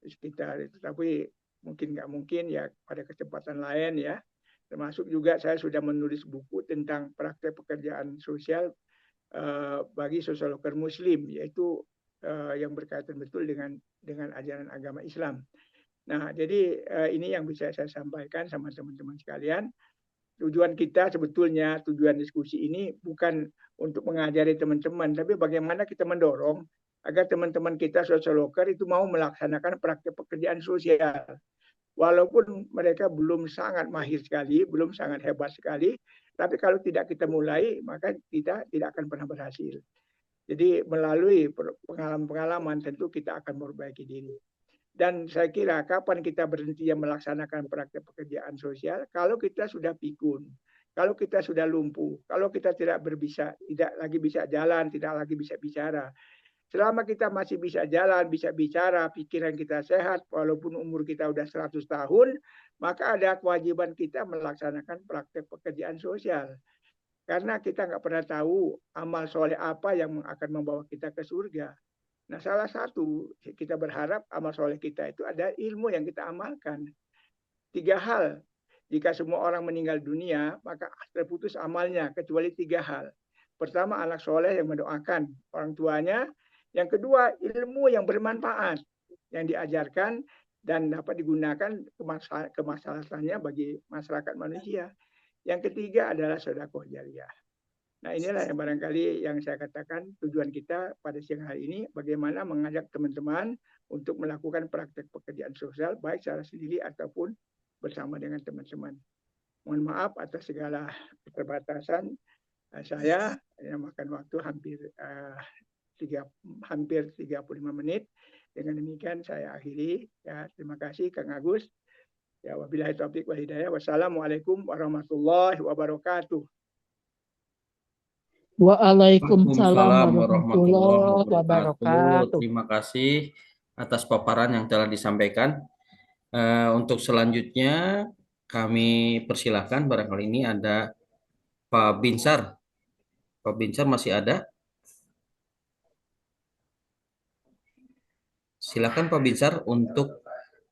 sekitar itu, tapi mungkin nggak mungkin, ya, pada kesempatan lain, ya. Termasuk juga saya sudah menulis buku tentang praktek pekerjaan sosial bagi social worker Muslim, yaitu yang berkaitan betul dengan ajaran agama Islam. Nah, jadi ini yang bisa saya sampaikan sama teman-teman sekalian. Tujuan kita sebetulnya, tujuan diskusi ini bukan untuk mengajari teman-teman, tapi bagaimana kita mendorong agar teman-teman kita social worker itu mau melaksanakan praktek pekerjaan sosial. Walaupun mereka belum sangat mahir sekali, belum sangat hebat sekali, tapi kalau tidak kita mulai, maka kita tidak akan pernah berhasil. Jadi melalui pengalaman-pengalaman tentu kita akan memperbaiki diri. Dan saya kira kapan kita berhenti melaksanakan praktek pekerjaan sosial? Kalau kita sudah pikun, kalau kita sudah lumpuh, kalau kita tidak lagi bisa jalan, tidak lagi bisa bicara. Selama kita masih bisa jalan, bisa bicara, pikiran kita sehat, walaupun umur kita udah 100 tahun, maka ada kewajiban kita melaksanakan praktek pekerjaan sosial. Karena kita nggak pernah tahu amal soleh apa yang akan membawa kita ke surga. Nah, salah satu kita berharap amal soleh kita itu ada ilmu yang kita amalkan. 3 hal. Jika semua orang meninggal dunia, maka terputus amalnya, kecuali 3 hal. Pertama, anak soleh yang mendoakan orang tuanya. Yang kedua, ilmu yang bermanfaat yang diajarkan dan dapat digunakan kemaslahatannya bagi masyarakat manusia. Yang ketiga adalah sedekah jariyah. Nah, inilah yang barangkali yang saya katakan tujuan kita pada siang hari ini, bagaimana mengajak teman-teman untuk melakukan praktek pekerjaan sosial baik secara sendiri ataupun bersama dengan teman-teman. Mohon maaf atas segala keterbatasan saya yang makan waktu hampir 35 menit. Dengan demikian saya akhiri. Ya, terima kasih Kang Agus. Ya, wabillahi taufiq wal hidayah. Wassalamualaikum warahmatullahi wabarakatuh. Waalaikumsalam warahmatullahi wabarakatuh. Terima kasih atas paparan yang telah disampaikan. Untuk selanjutnya kami persilahkan, barangkali ini ada Pak Binsar. Pak Binsar masih ada? Silakan Pak Binsar untuk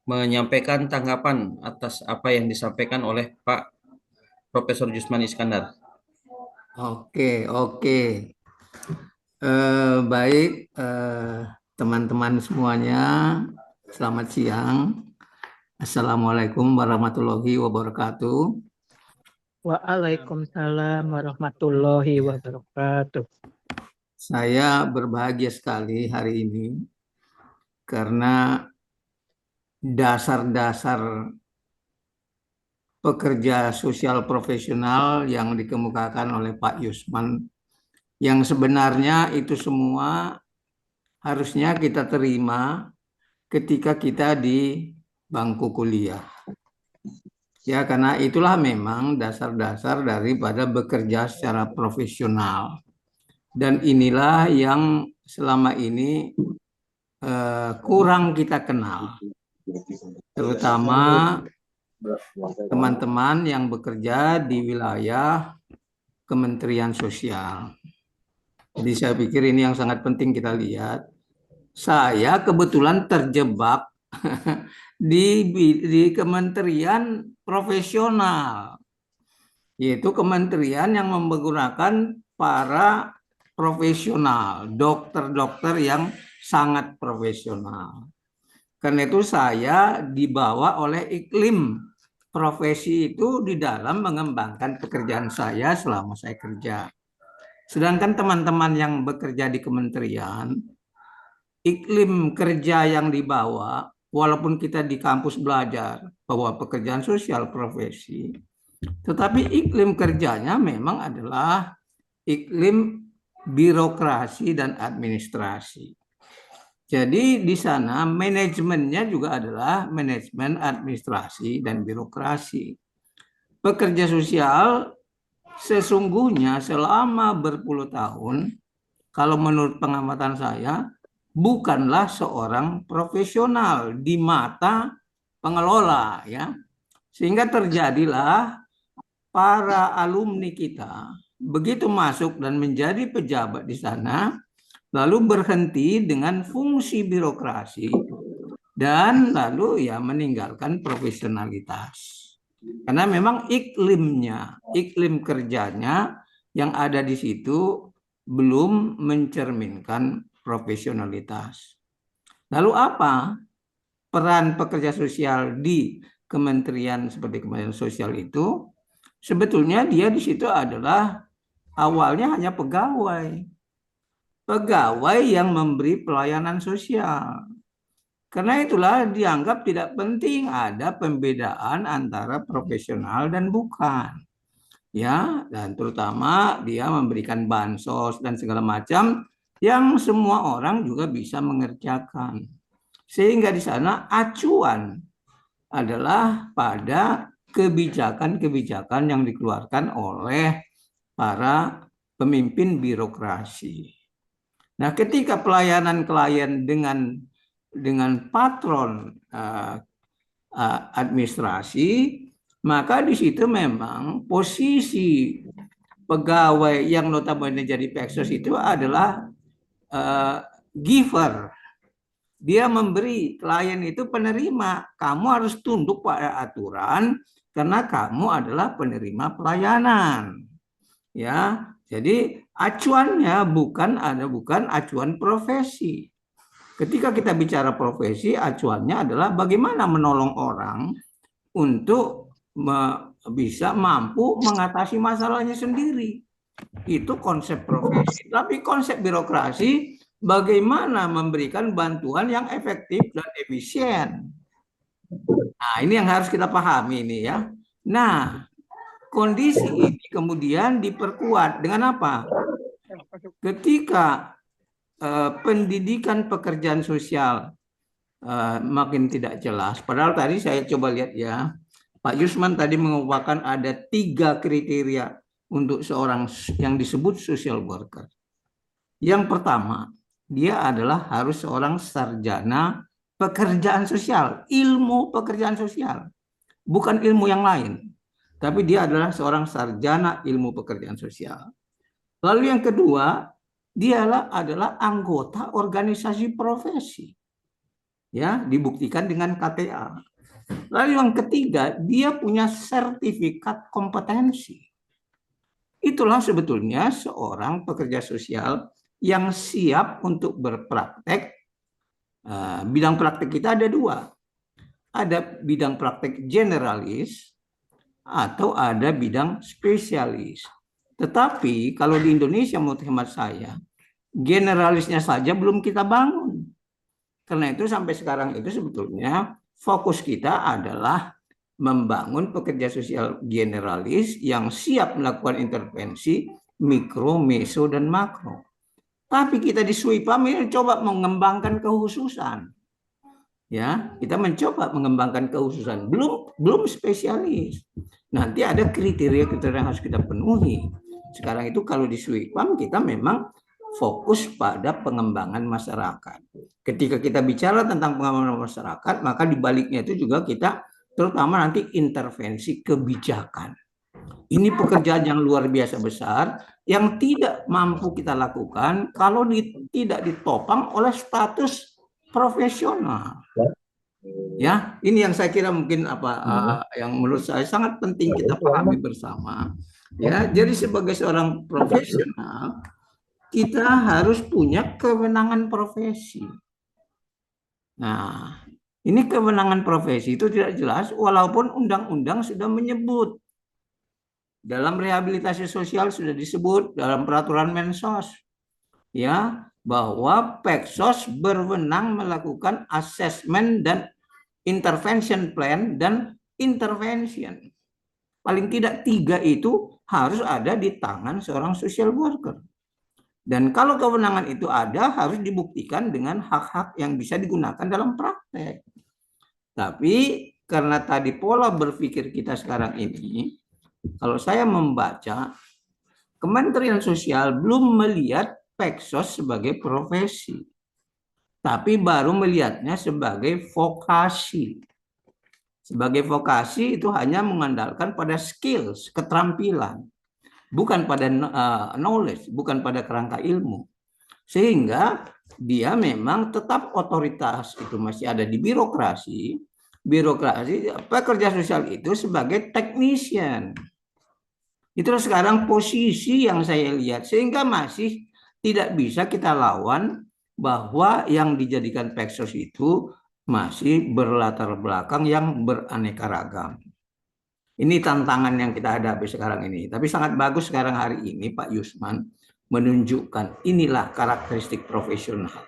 menyampaikan tanggapan atas apa yang disampaikan oleh Pak Profesor Jusman Iskandar. Oke. Baik, teman-teman semuanya, selamat siang. Assalamualaikum warahmatullahi wabarakatuh. Waalaikumsalam warahmatullahi wabarakatuh. Saya berbahagia sekali hari ini karena dasar-dasar pekerja sosial profesional yang dikemukakan oleh Pak Yusman, yang sebenarnya itu semua harusnya kita terima ketika kita di bangku kuliah. Ya, karena itulah memang dasar-dasar daripada bekerja secara profesional. Dan inilah yang selama ini kurang kita kenal. Terutama teman-teman yang bekerja di wilayah Kementerian Sosial. Jadi saya pikir ini yang sangat penting kita lihat. Saya kebetulan terjebak di kementerian profesional, yaitu kementerian yang menggunakan para profesional, dokter-dokter yang sangat profesional. Karena itu saya dibawa oleh iklim profesi itu di dalam mengembangkan pekerjaan saya selama saya kerja. Sedangkan teman-teman yang bekerja di kementerian, iklim kerja yang dibawa, walaupun kita di kampus belajar bahwa pekerjaan sosial profesi, tetapi iklim kerjanya memang adalah iklim birokrasi dan administrasi. Jadi di sana manajemennya juga adalah manajemen administrasi dan birokrasi. Pekerja sosial sesungguhnya selama berpuluh tahun, kalau menurut pengamatan saya, bukanlah seorang profesional di mata pengelola, ya. Sehingga terjadilah para alumni kita begitu masuk dan menjadi pejabat di sana, lalu berhenti dengan fungsi birokrasi dan lalu ya meninggalkan profesionalitas. Karena memang iklim kerjanya yang ada di situ belum mencerminkan profesionalitas. Lalu apa peran pekerja sosial di kementerian seperti Kementerian Sosial itu? Sebetulnya dia di situ adalah awalnya hanya pegawai yang memberi pelayanan sosial. Karena itulah dianggap tidak penting ada pembedaan antara profesional dan bukan. Ya, dan terutama dia memberikan bansos dan segala macam yang semua orang juga bisa mengerjakan. Sehingga di sana acuan adalah pada kebijakan-kebijakan yang dikeluarkan oleh para pemimpin birokrasi. Nah, ketika pelayanan klien dengan patron administrasi, maka di situ memang posisi pegawai yang notabene jadi peksos itu adalah giver. Dia memberi, klien itu penerima. Kamu harus tunduk pada aturan karena kamu adalah penerima pelayanan. Ya, jadi acuannya bukan acuan profesi. Ketika kita bicara profesi, acuannya adalah bagaimana menolong orang untuk bisa mampu mengatasi masalahnya sendiri. Itu konsep profesi. Tapi konsep birokrasi, bagaimana memberikan bantuan yang efektif dan efisien. Nah, ini yang harus kita pahami ini ya. Nah, kondisi ini kemudian diperkuat dengan apa? Ketika pendidikan pekerjaan sosial makin tidak jelas. Padahal tadi saya coba lihat ya, Pak Yusman tadi mengupakan ada 3 kriteria untuk seorang yang disebut social worker. Yang pertama, dia adalah harus seorang sarjana pekerjaan sosial, ilmu pekerjaan sosial, bukan ilmu yang lain. Tapi dia adalah seorang sarjana ilmu pekerjaan sosial. Lalu yang kedua, dia adalah anggota organisasi profesi. Ya, dibuktikan dengan KTA. Lalu yang ketiga, dia punya sertifikat kompetensi. Itulah sebetulnya seorang pekerja sosial yang siap untuk berpraktek. Bidang praktek kita ada 2. Ada bidang praktek generalis atau ada bidang spesialis. Tetapi kalau di Indonesia menurut hemat saya, generalisnya saja belum kita bangun. Karena itu sampai sekarang itu sebetulnya fokus kita adalah membangun pekerja sosial generalis yang siap melakukan intervensi mikro, meso, dan makro. Tapi kita di SWIPAM ini coba mengembangkan kekhususan. Ya, kita mencoba mengembangkan kekhususan, belum spesialis. Nanti ada kriteria-kriteria yang harus kita penuhi. Sekarang itu kalau di SWIPAM kita memang fokus pada pengembangan masyarakat. Ketika kita bicara tentang pengembangan masyarakat, maka di baliknya itu juga kita terutama nanti intervensi kebijakan. Ini pekerjaan yang luar biasa besar yang tidak mampu kita lakukan kalau tidak ditopang oleh status profesional. Ya, ini yang saya kira mungkin yang menurut saya sangat penting kita pahami bersama. Ya, jadi sebagai seorang profesional kita harus punya kewenangan profesi. Nah, ini kewenangan profesi itu tidak jelas walaupun undang-undang sudah menyebut. Dalam rehabilitasi sosial sudah disebut dalam peraturan Mensos. Ya, bahwa Peksos berwenang melakukan asesmen dan intervention plan dan intervention. Paling tidak 3 itu harus ada di tangan seorang social worker. Dan kalau kewenangan itu ada, harus dibuktikan dengan hak-hak yang bisa digunakan dalam praktek. Tapi karena tadi pola berpikir kita sekarang ini, kalau saya membaca, Kementerian Sosial belum melihat Peksos sebagai profesi, tapi baru melihatnya sebagai vokasi. Sebagai vokasi itu hanya mengandalkan pada skills, keterampilan. Bukan pada knowledge, bukan pada kerangka ilmu. Sehingga dia memang tetap otoritas itu masih ada di birokrasi. Birokrasi pekerja sosial itu sebagai technician. Itulah sekarang posisi yang saya lihat. Sehingga masih tidak bisa kita lawan bahwa yang dijadikan Peksos itu masih berlatar belakang yang beraneka ragam. Ini tantangan yang kita hadapi sekarang ini. Tapi sangat bagus sekarang hari ini Pak Yusman menunjukkan inilah karakteristik profesional.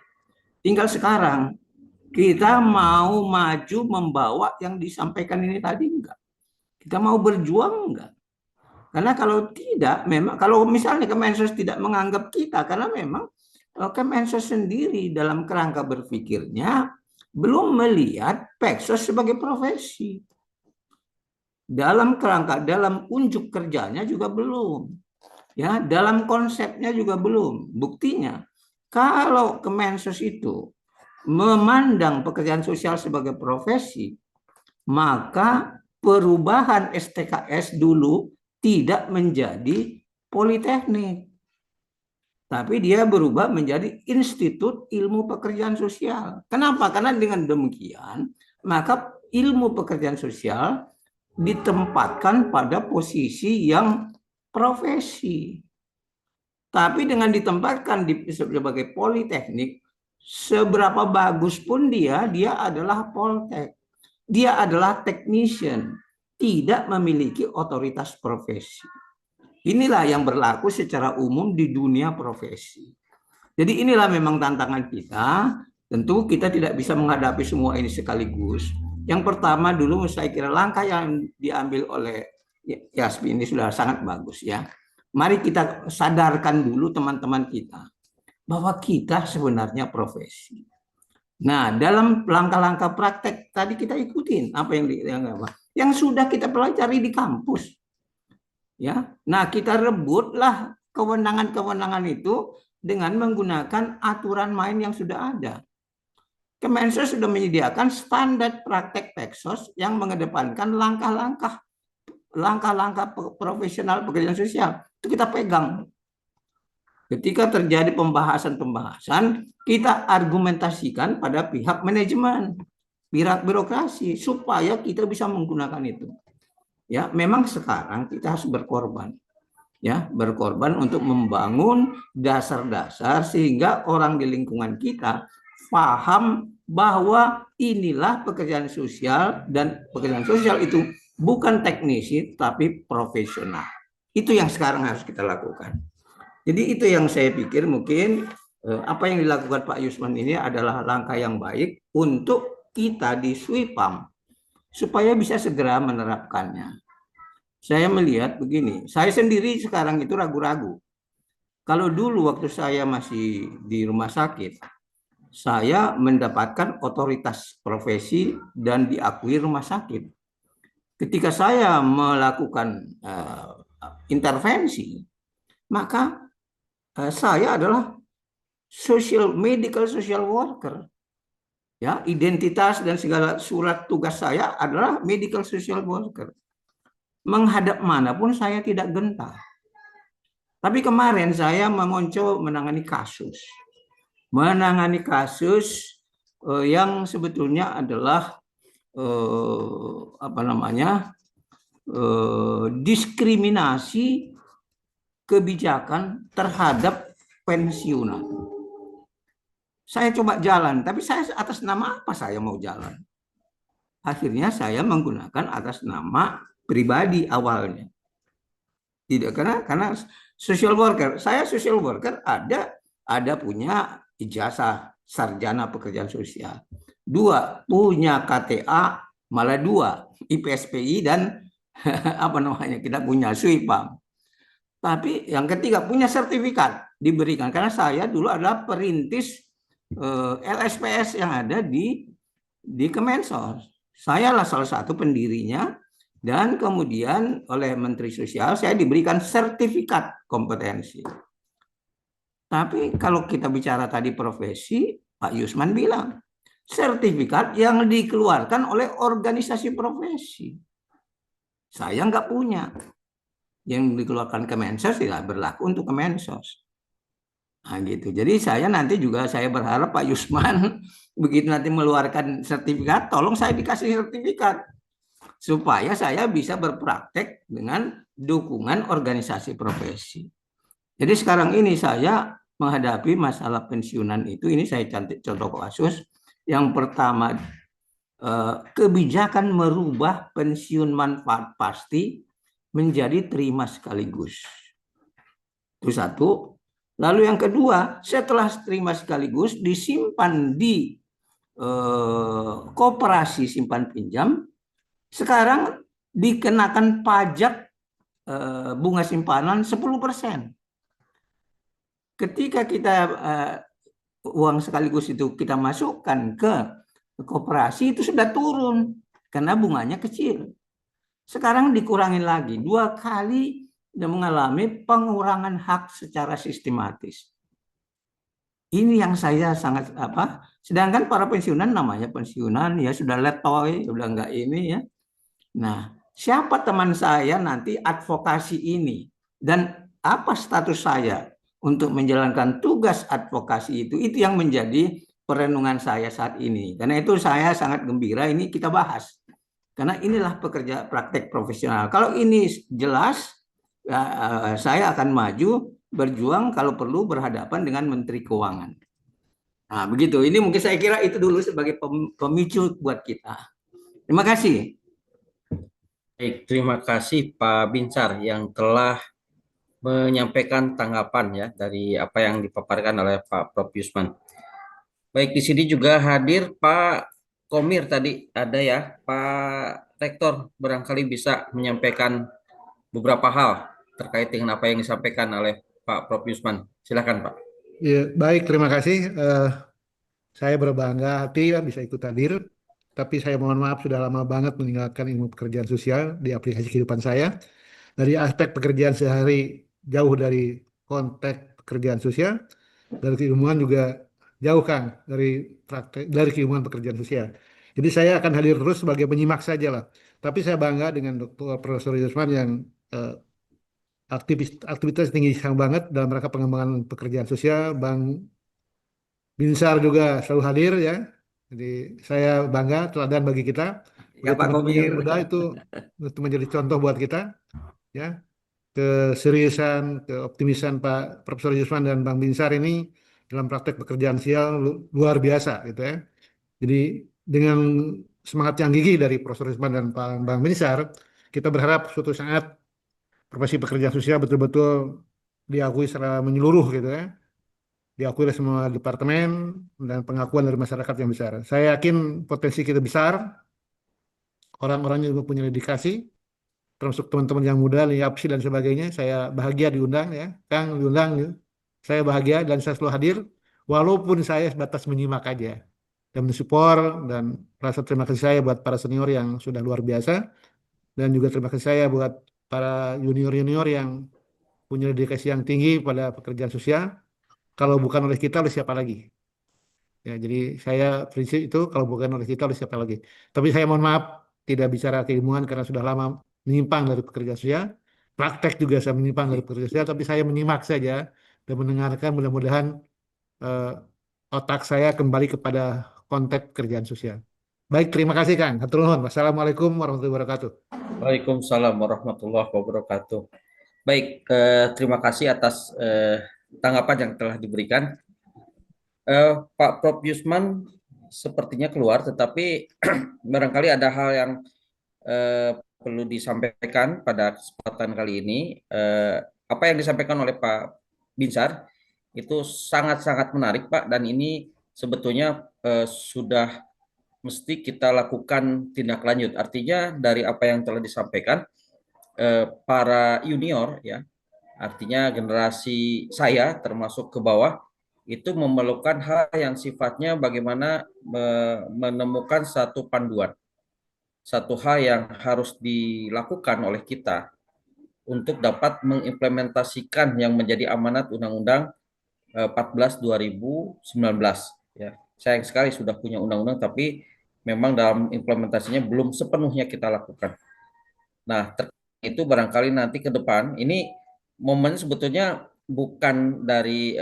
Tinggal sekarang kita mau maju membawa yang disampaikan ini tadi enggak? Kita mau berjuang enggak? Karena kalau tidak, memang kalau misalnya Kemensos tidak menganggap kita, karena memang Kemensos sendiri dalam kerangka berpikirnya belum melihat Peksos sebagai profesi. Dalam kerangka, dalam unjuk kerjanya juga belum. Ya, dalam konsepnya juga belum. Buktinya, kalau Kemensos itu memandang pekerjaan sosial sebagai profesi, maka perubahan STKS dulu tidak menjadi politeknik. Tapi dia berubah menjadi Institut Ilmu Pekerjaan Sosial. Kenapa? Karena dengan demikian, maka ilmu pekerjaan sosial ditempatkan pada posisi yang profesi. Tapi dengan ditempatkan sebagai politeknik, seberapa bagus pun dia adalah poltek. Dia adalah technician, tidak memiliki otoritas profesi. Inilah yang berlaku secara umum di dunia profesi. Jadi inilah memang tantangan kita. Tentu kita tidak bisa menghadapi semua ini sekaligus. Yang pertama dulu saya kira langkah yang diambil oleh Yasmin ini sudah sangat bagus ya. Mari kita sadarkan dulu teman-teman kita bahwa kita sebenarnya profesi. Nah, dalam langkah-langkah praktek tadi kita ikutin apa yang sudah kita pelajari di kampus. Ya. Nah, kita rebutlah kewenangan-kewenangan itu dengan menggunakan aturan main yang sudah ada. Kemensos sudah menyediakan standar praktek Peksos yang mengedepankan langkah-langkah profesional pekerjaan sosial. Itu kita pegang. Ketika terjadi pembahasan, kita argumentasikan pada pihak manajemen, pihak birokrasi, supaya kita bisa menggunakan itu. Ya, memang sekarang kita harus berkorban. Ya, berkorban untuk membangun dasar-dasar sehingga orang di lingkungan kita paham bahwa inilah pekerjaan sosial dan pekerjaan sosial itu bukan teknisi tapi profesional. Itu yang sekarang harus kita lakukan. Jadi itu yang saya pikir mungkin apa yang dilakukan Pak Yusman ini adalah langkah yang baik untuk kita di Swipam supaya bisa segera menerapkannya. Saya melihat begini, saya sendiri sekarang itu ragu-ragu. Kalau dulu waktu saya masih di rumah sakit, saya mendapatkan otoritas profesi dan diakui rumah sakit. Ketika saya melakukan intervensi, maka saya adalah medical social worker. Ya, identitas dan segala surat tugas saya adalah medical social worker. Menghadap manapun saya tidak gentar. Tapi kemarin saya mengonco menangani kasus. Yang sebetulnya adalah diskriminasi kebijakan terhadap pensiunan. Saya coba jalan, tapi saya atas nama apa saya mau jalan? Akhirnya saya menggunakan atas nama pribadi awalnya. Tidak karena social worker. Saya social worker ada punya ijazah sarjana pekerjaan sosial. 2, punya KTA, malah 2, IPSPI dan kita punya Swipam. Tapi yang ketiga punya sertifikat diberikan karena saya dulu adalah perintis LSPS yang ada di Kemensos. Saya lah salah satu pendirinya dan kemudian oleh Menteri Sosial saya diberikan sertifikat kompetensi. Tapi kalau kita bicara tadi profesi, Pak Yusman bilang sertifikat yang dikeluarkan oleh organisasi profesi. Saya nggak punya. Yang dikeluarkan Kemensos tidak berlaku untuk Kemensos. Nah, gitu. Jadi saya berharap Pak Yusman begitu nanti mengeluarkan sertifikat, tolong saya dikasih sertifikat supaya saya bisa berpraktek dengan dukungan organisasi profesi. Jadi sekarang ini saya menghadapi masalah pensiunan itu, ini saya contoh kasus. Yang pertama, kebijakan merubah pensiun manfaat pasti menjadi terima sekaligus. Itu satu. Lalu yang kedua, setelah terima sekaligus disimpan di koperasi simpan pinjam, sekarang dikenakan pajak bunga simpanan 10%. Ketika kita uang sekaligus itu kita masukkan ke koperasi itu sudah turun karena bunganya kecil. Sekarang dikurangin lagi 2 kali dan mengalami pengurangan hak secara sistematis. Ini yang saya sangat sedangkan para pensiunan namanya pensiunan ya sudah letoy, sudah enggak ini ya. Nah, siapa teman saya nanti advokasi ini dan apa status saya untuk menjalankan tugas advokasi itu yang menjadi perenungan saya saat ini. Karena itu saya sangat gembira ini kita bahas. Karena inilah pekerja praktek profesional. Kalau ini jelas, saya akan maju berjuang kalau perlu berhadapan dengan Menteri Keuangan. Nah, begitu. Ini mungkin saya kira itu dulu sebagai pemicu buat kita. Terima kasih. Baik, terima kasih Pak Binsar yang telah menyampaikan tanggapan ya dari apa yang dipaparkan oleh Pak Prof. Yusman. Baik, di sini juga hadir Pak Komir tadi ada ya, Pak Rektor barangkali bisa menyampaikan beberapa hal terkait dengan apa yang disampaikan oleh Pak Prof. Yusman. Silakan Pak. Ya, baik, terima kasih. Saya berbangga hati ya bisa ikut hadir, tapi saya mohon maaf sudah lama banget meninggalkan ilmu pekerjaan sosial di aplikasi kehidupan saya. Dari aspek pekerjaan sehari jauh dari konteks pekerjaan sosial, dari keilmuan juga jauh Kang dari keilmuan pekerjaan sosial. Jadi saya akan hadir terus sebagai penyimak saja lah. Tapi saya bangga dengan Dr. Profesor Yusman yang aktivitas tinggi sangat banget dalam rangka pengembangan pekerjaan sosial. Bang Binsar juga selalu hadir ya. Jadi saya bangga, teladan bagi kita. Ya, Pak Komir. Muda itu menjadi contoh buat kita. Ya, keseriusan, keoptimisan Pak Profesor Yusman dan Bang Binsar ini dalam praktek pekerjaan sosial luar biasa gitu ya. Jadi dengan semangat yang gigih dari Profesor Yusman dan Bang Binsar, kita berharap suatu saat profesi pekerjaan sosial betul-betul diakui secara menyeluruh gitu ya. diakui oleh semua departemen, dan pengakuan dari masyarakat yang besar. Saya yakin potensi kita besar, orang-orangnya juga punya dedikasi, termasuk teman-teman yang muda, Yapsi dan sebagainya. Saya bahagia diundang ya, Kang diundang ya. Saya bahagia dan saya selalu hadir, walaupun saya sebatas menyimak aja dan mensupport, dan rasa terima kasih saya buat para senior yang sudah luar biasa, dan juga terima kasih saya buat para junior-junior yang punya dedikasi yang tinggi pada pekerjaan sosial. Kalau bukan oleh kita, oleh siapa lagi? Ya, jadi saya prinsip itu, kalau bukan oleh kita, oleh siapa lagi? Tapi saya mohon maaf tidak bicara keilmuan karena sudah lama menyimpang dari pekerjaan sosial. Praktek juga saya menyimpang dari pekerjaan sosial, tapi saya menyimak saja dan mendengarkan, mudah-mudahan eh, otak saya kembali kepada konteks pekerjaan sosial. Baik, terima kasih Kang. Hatur nuhun. Wassalamualaikum warahmatullahi wabarakatuh. Waalaikumsalam warahmatullahi wabarakatuh. Baik, terima kasih atas tanggapan yang telah diberikan. Pak Prof. Yusman sepertinya keluar, tetapi barangkali ada hal yang perlu disampaikan pada kesempatan kali ini. Apa yang disampaikan oleh Pak Binsar itu sangat-sangat menarik, Pak, dan ini sebetulnya sudah mesti kita lakukan tindak lanjut. Artinya dari apa yang telah disampaikan, para junior ya, artinya generasi saya termasuk ke bawah, itu memerlukan hal yang sifatnya bagaimana menemukan satu panduan, satu hal yang harus dilakukan oleh kita untuk dapat mengimplementasikan yang menjadi amanat Undang-Undang 14 2019 ya. Sayang sekali sudah punya undang-undang, tapi memang dalam implementasinya belum sepenuhnya kita lakukan. Nah, itu barangkali nanti ke depan ini momen sebetulnya bukan dari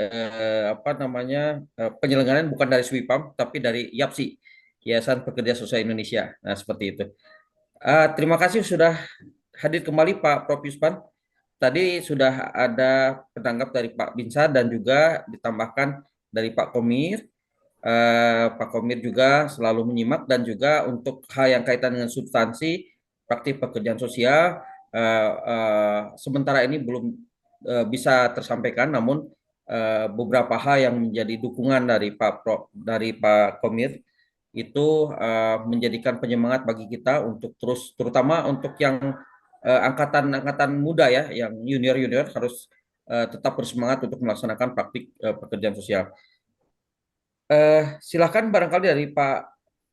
penyelenggaraan bukan dari SWIPAM, tapi dari YAPSI, Yayasan Pekerja Sosial Indonesia. Nah, seperti itu. Terima kasih sudah hadir kembali Pak Prof. Yusman. Tadi sudah ada penanggap dari Pak Binsar dan juga ditambahkan dari Pak Komir. Pak Komir juga selalu menyimak, dan juga untuk hal yang kaitan dengan substansi praktik pekerjaan sosial sementara ini belum bisa tersampaikan, namun beberapa hal yang menjadi dukungan dari Pak Komir itu menjadikan penyemangat bagi kita untuk terus, terutama untuk yang angkatan muda ya, yang junior harus tetap bersemangat untuk melaksanakan praktik pekerjaan sosial. Silakan barangkali dari Pak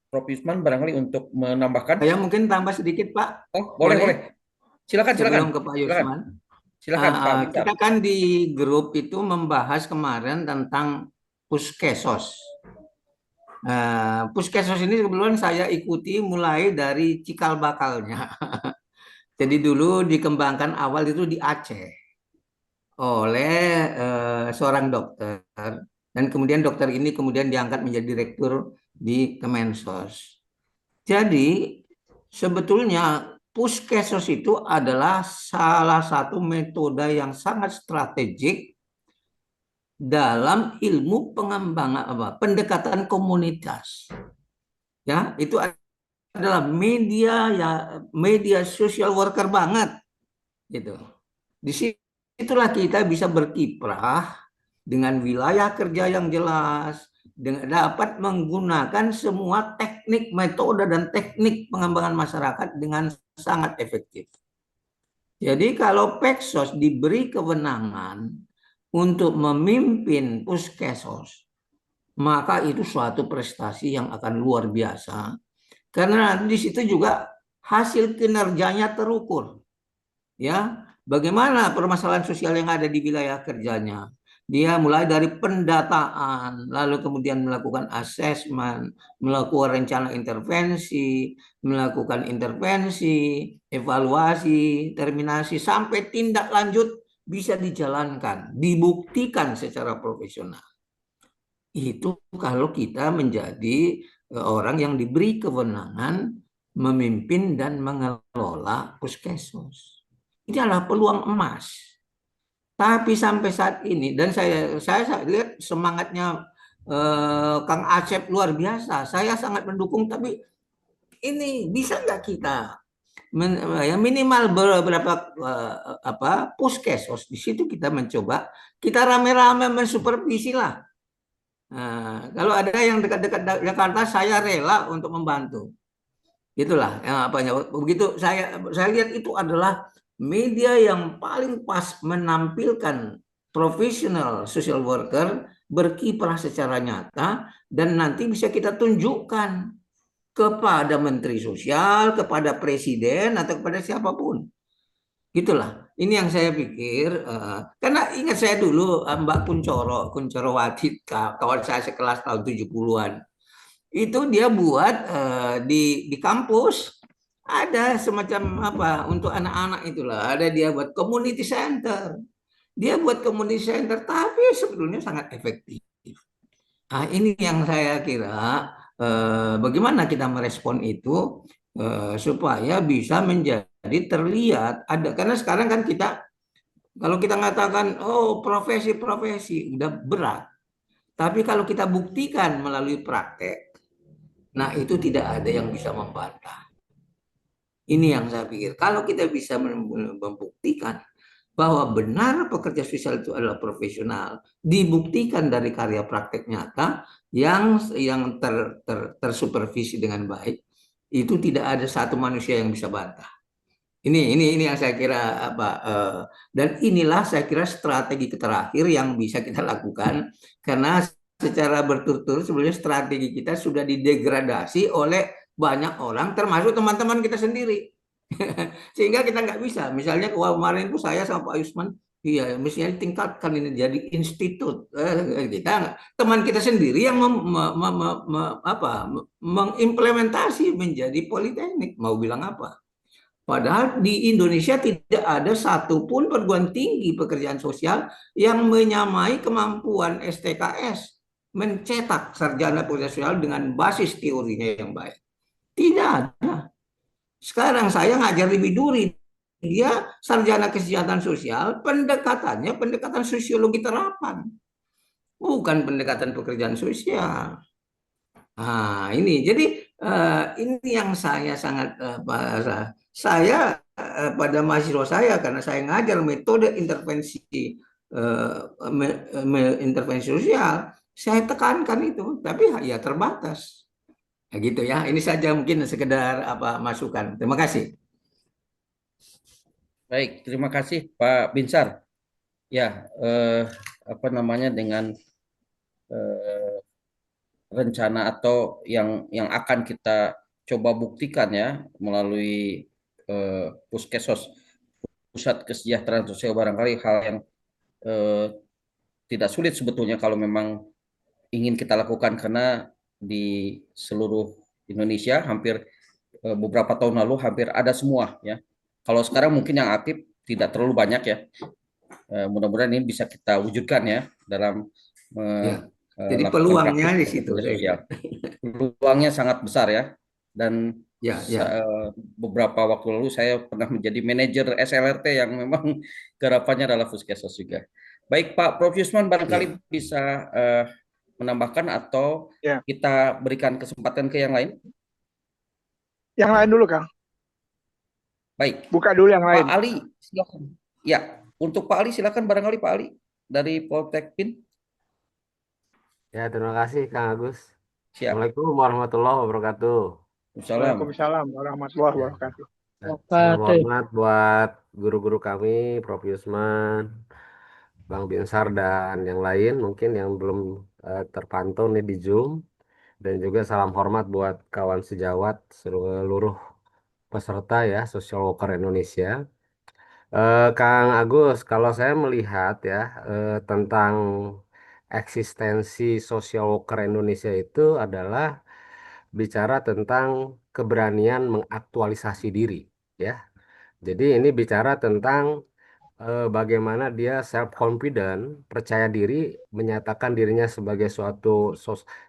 Prof. Yusman barangkali untuk menambahkan. Saya mungkin tambah sedikit, Pak. Oh, boleh. Silakan. Sebelum ke Pak Yusman. Silakan Pak Binsar. Kita kan di grup itu membahas kemarin tentang Puskesos. Puskesos ini kebetulan saya ikuti mulai dari cikal bakalnya. Jadi dulu dikembangkan awal itu di Aceh oleh seorang dokter, dan kemudian dokter ini kemudian diangkat menjadi direktur di Kemensos. Jadi sebetulnya Puskesos itu adalah salah satu metode yang sangat strategik dalam ilmu pengembangan pendekatan komunitas. Ya, itu adalah media social worker banget gitu. Disitulah kita bisa berkiprah dengan wilayah kerja yang jelas, dapat menggunakan semua teknik, metode, dan teknik pengembangan masyarakat dengan sangat efektif. Jadi kalau Peksos diberi kewenangan untuk memimpin Puskesos, maka itu suatu prestasi yang akan luar biasa. Karena di situ juga hasil kinerjanya terukur. Ya, bagaimana permasalahan sosial yang ada di wilayah kerjanya. Dia mulai dari pendataan, lalu kemudian melakukan asesmen, melakukan rencana intervensi, melakukan intervensi, evaluasi, terminasi, sampai tindak lanjut bisa dijalankan, dibuktikan secara profesional. Itu kalau kita menjadi orang yang diberi kewenangan memimpin dan mengelola Puskesos. Ini adalah peluang emas. Tapi sampai saat ini, dan saya lihat semangatnya Kang Acep luar biasa. Saya sangat mendukung, tapi ini bisa nggak kita minimal beberapa Puskesos di situ kita mencoba, kita rame-rame mensupervisi lah Nah, kalau ada yang dekat-dekat Jakarta, saya rela untuk membantu. Itulah yang apanya. Begitu saya lihat itu adalah media yang paling pas menampilkan profesional social worker berkiprah secara nyata dan nanti bisa kita tunjukkan kepada menteri sosial, kepada presiden atau kepada siapapun. Gitulah. Ini yang saya pikir karena ingat saya dulu Mbak Kunchorowati kawan saya sekelas tahun 70-an. Itu dia buat di kampus ada semacam apa untuk anak-anak itulah, ada dia buat community center. Dia buat community center tapi sebetulnya sangat efektif. Nah, ini yang saya kira bagaimana kita merespon itu supaya bisa menjadi terlihat ada, karena sekarang kan kita kalau kita mengatakan oh profesi-profesi udah berat, tapi kalau kita buktikan melalui praktek, nah itu tidak ada yang bisa membantah. Ini yang saya pikir. Kalau kita bisa membuktikan bahwa benar pekerja sosial itu adalah profesional, dibuktikan dari karya praktek nyata yang tersupervisi dengan baik, itu tidak ada satu manusia yang bisa bantah. Ini yang saya kira apa dan inilah saya kira strategi terakhir yang bisa kita lakukan karena secara berturut-turut sebenarnya strategi kita sudah didegradasi oleh banyak orang termasuk teman-teman kita sendiri. Sehingga kita nggak bisa. Misalnya kemarin itu saya sama Pak Yusman, iya mestinya ditingkatkan ini jadi institut. Kita teman kita sendiri yang mengimplementasi menjadi politeknik. Mau bilang apa? Padahal di Indonesia tidak ada satupun perguruan tinggi pekerjaan sosial yang menyamai kemampuan STKS mencetak sarjana pekerjaan sosial dengan basis teorinya yang baik. Tidak ada. Sekarang saya ngajar lebih duri. Dia sarjana kesejahteraan sosial, pendekatannya pendekatan sosiologi terapan, bukan pendekatan pekerjaan sosial. Nah, ini jadi ini yang saya sangat saya pada mahasiswa saya karena saya ngajar metode intervensi intervensi sosial, saya tekankan itu, tapi ya terbatas. Nah, gitu ya. Ini saja mungkin sekedar apa masukan. Terima kasih. Baik, terima kasih Pak Binsar. Ya, apa namanya dengan rencana atau yang akan kita coba buktikan ya melalui Puskesos, Pusat Kesejahteraan Sosial, barangkali hal yang tidak sulit sebetulnya kalau memang ingin kita lakukan karena di seluruh Indonesia hampir beberapa tahun lalu hampir ada semua ya. Kalau sekarang mungkin yang aktif tidak terlalu banyak ya. Mudah-mudahan ini bisa kita wujudkan ya dalam Ya. Jadi peluangnya di situ. Peluangnya sangat besar ya. Dan ya. beberapa waktu lalu saya pernah menjadi manajer SLRT yang memang garapannya adalah Puskesos juga. Baik Pak Prof. Yusman barangkali bisa menambahkan atau kita berikan kesempatan ke yang lain? Yang lain dulu, Kang. Baik. Buka dulu yang lain. Pak Ali, silakan. Ya, untuk Pak Ali silakan barangkali Pak Ali dari Poltek PIN. Ya, terima kasih Kang Agus. Siap. Assalamualaikum warahmatullahi wabarakatuh. Waalaikumsalam warahmatullahi wabarakatuh. Salam hormat buat guru-guru kami, Prof. Yusman, Bang Binsar, dan yang lain mungkin yang belum terpantau nih di Zoom. Dan juga salam hormat buat kawan sejawat seluruh peserta ya, Social Worker Indonesia. Kang Agus, kalau saya melihat ya tentang eksistensi social worker Indonesia itu adalah bicara tentang keberanian mengaktualisasi diri ya. Jadi ini bicara tentang bagaimana dia self confident, percaya diri, menyatakan dirinya sebagai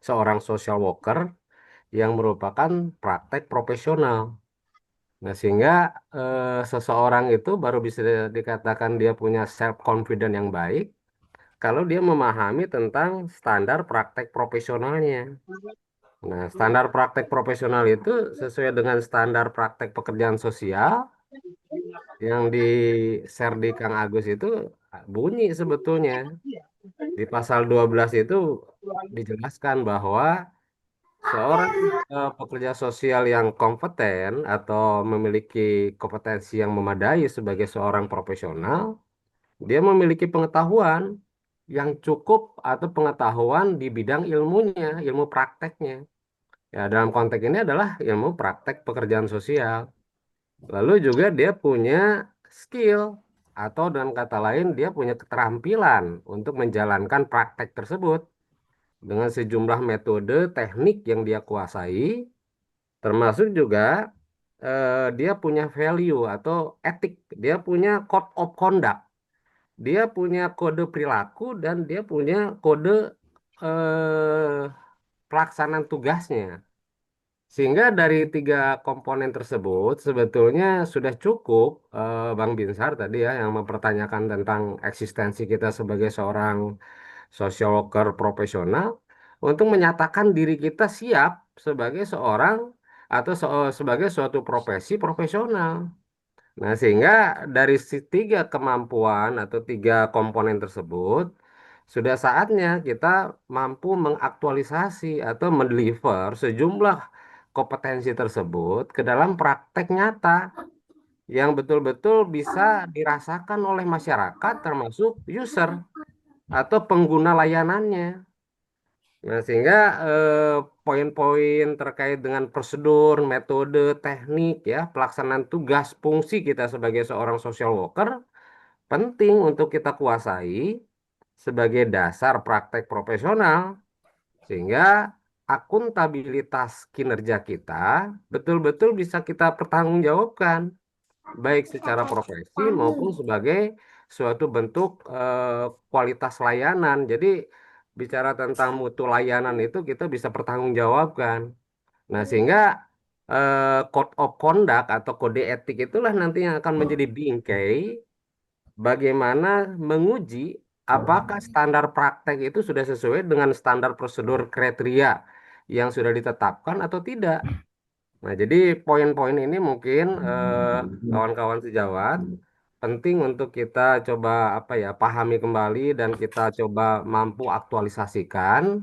seorang social worker yang merupakan praktek profesional. Nah, sehingga seseorang itu baru bisa dikatakan dia punya self confident yang baik kalau dia memahami tentang standar praktek profesionalnya. Nah, standar praktek profesional itu sesuai dengan standar praktek pekerjaan sosial yang di-share di Kang Agus itu bunyi sebetulnya. Di pasal 12 itu dijelaskan bahwa seorang pekerja sosial yang kompeten atau memiliki kompetensi yang memadai sebagai seorang profesional, dia memiliki pengetahuan yang cukup atau pengetahuan di bidang ilmunya, ilmu prakteknya. Ya, dalam konteks ini adalah ilmu praktek pekerjaan sosial. Lalu juga dia punya skill atau dengan kata lain dia punya keterampilan untuk menjalankan praktek tersebut dengan sejumlah metode teknik yang dia kuasai, termasuk juga dia punya value atau etik, dia punya code of conduct, dia punya kode perilaku dan dia punya kode eh, pelaksanaan tugasnya. Sehingga dari tiga komponen tersebut sebetulnya sudah cukup Bang Binsar tadi ya yang mempertanyakan tentang eksistensi kita sebagai seorang social worker profesional untuk menyatakan diri kita siap sebagai seorang atau sebagai suatu profesi profesional. Nah, sehingga dari tiga kemampuan atau tiga komponen tersebut, sudah saatnya kita mampu mengaktualisasi atau mendeliver sejumlah kompetensi tersebut ke dalam praktek nyata yang betul-betul bisa dirasakan oleh masyarakat termasuk user atau pengguna layanannya. Nah, sehingga poin-poin terkait dengan prosedur, metode, teknik, ya, pelaksanaan tugas, fungsi kita sebagai seorang social worker penting untuk kita kuasai sebagai dasar praktek profesional, sehingga akuntabilitas kinerja kita betul-betul bisa kita pertanggungjawabkan, baik secara profesi maupun sebagai suatu bentuk kualitas layanan. Jadi bicara tentang mutu layanan itu kita bisa pertanggungjawabkan. Nah, sehingga code of conduct atau kode etik itulah nanti yang akan menjadi bingkai bagaimana menguji apakah standar praktek itu sudah sesuai dengan standar prosedur kriteria yang sudah ditetapkan atau tidak. Nah, jadi poin-poin ini mungkin kawan-kawan sejawat penting untuk kita coba apa ya pahami kembali dan kita coba mampu aktualisasikan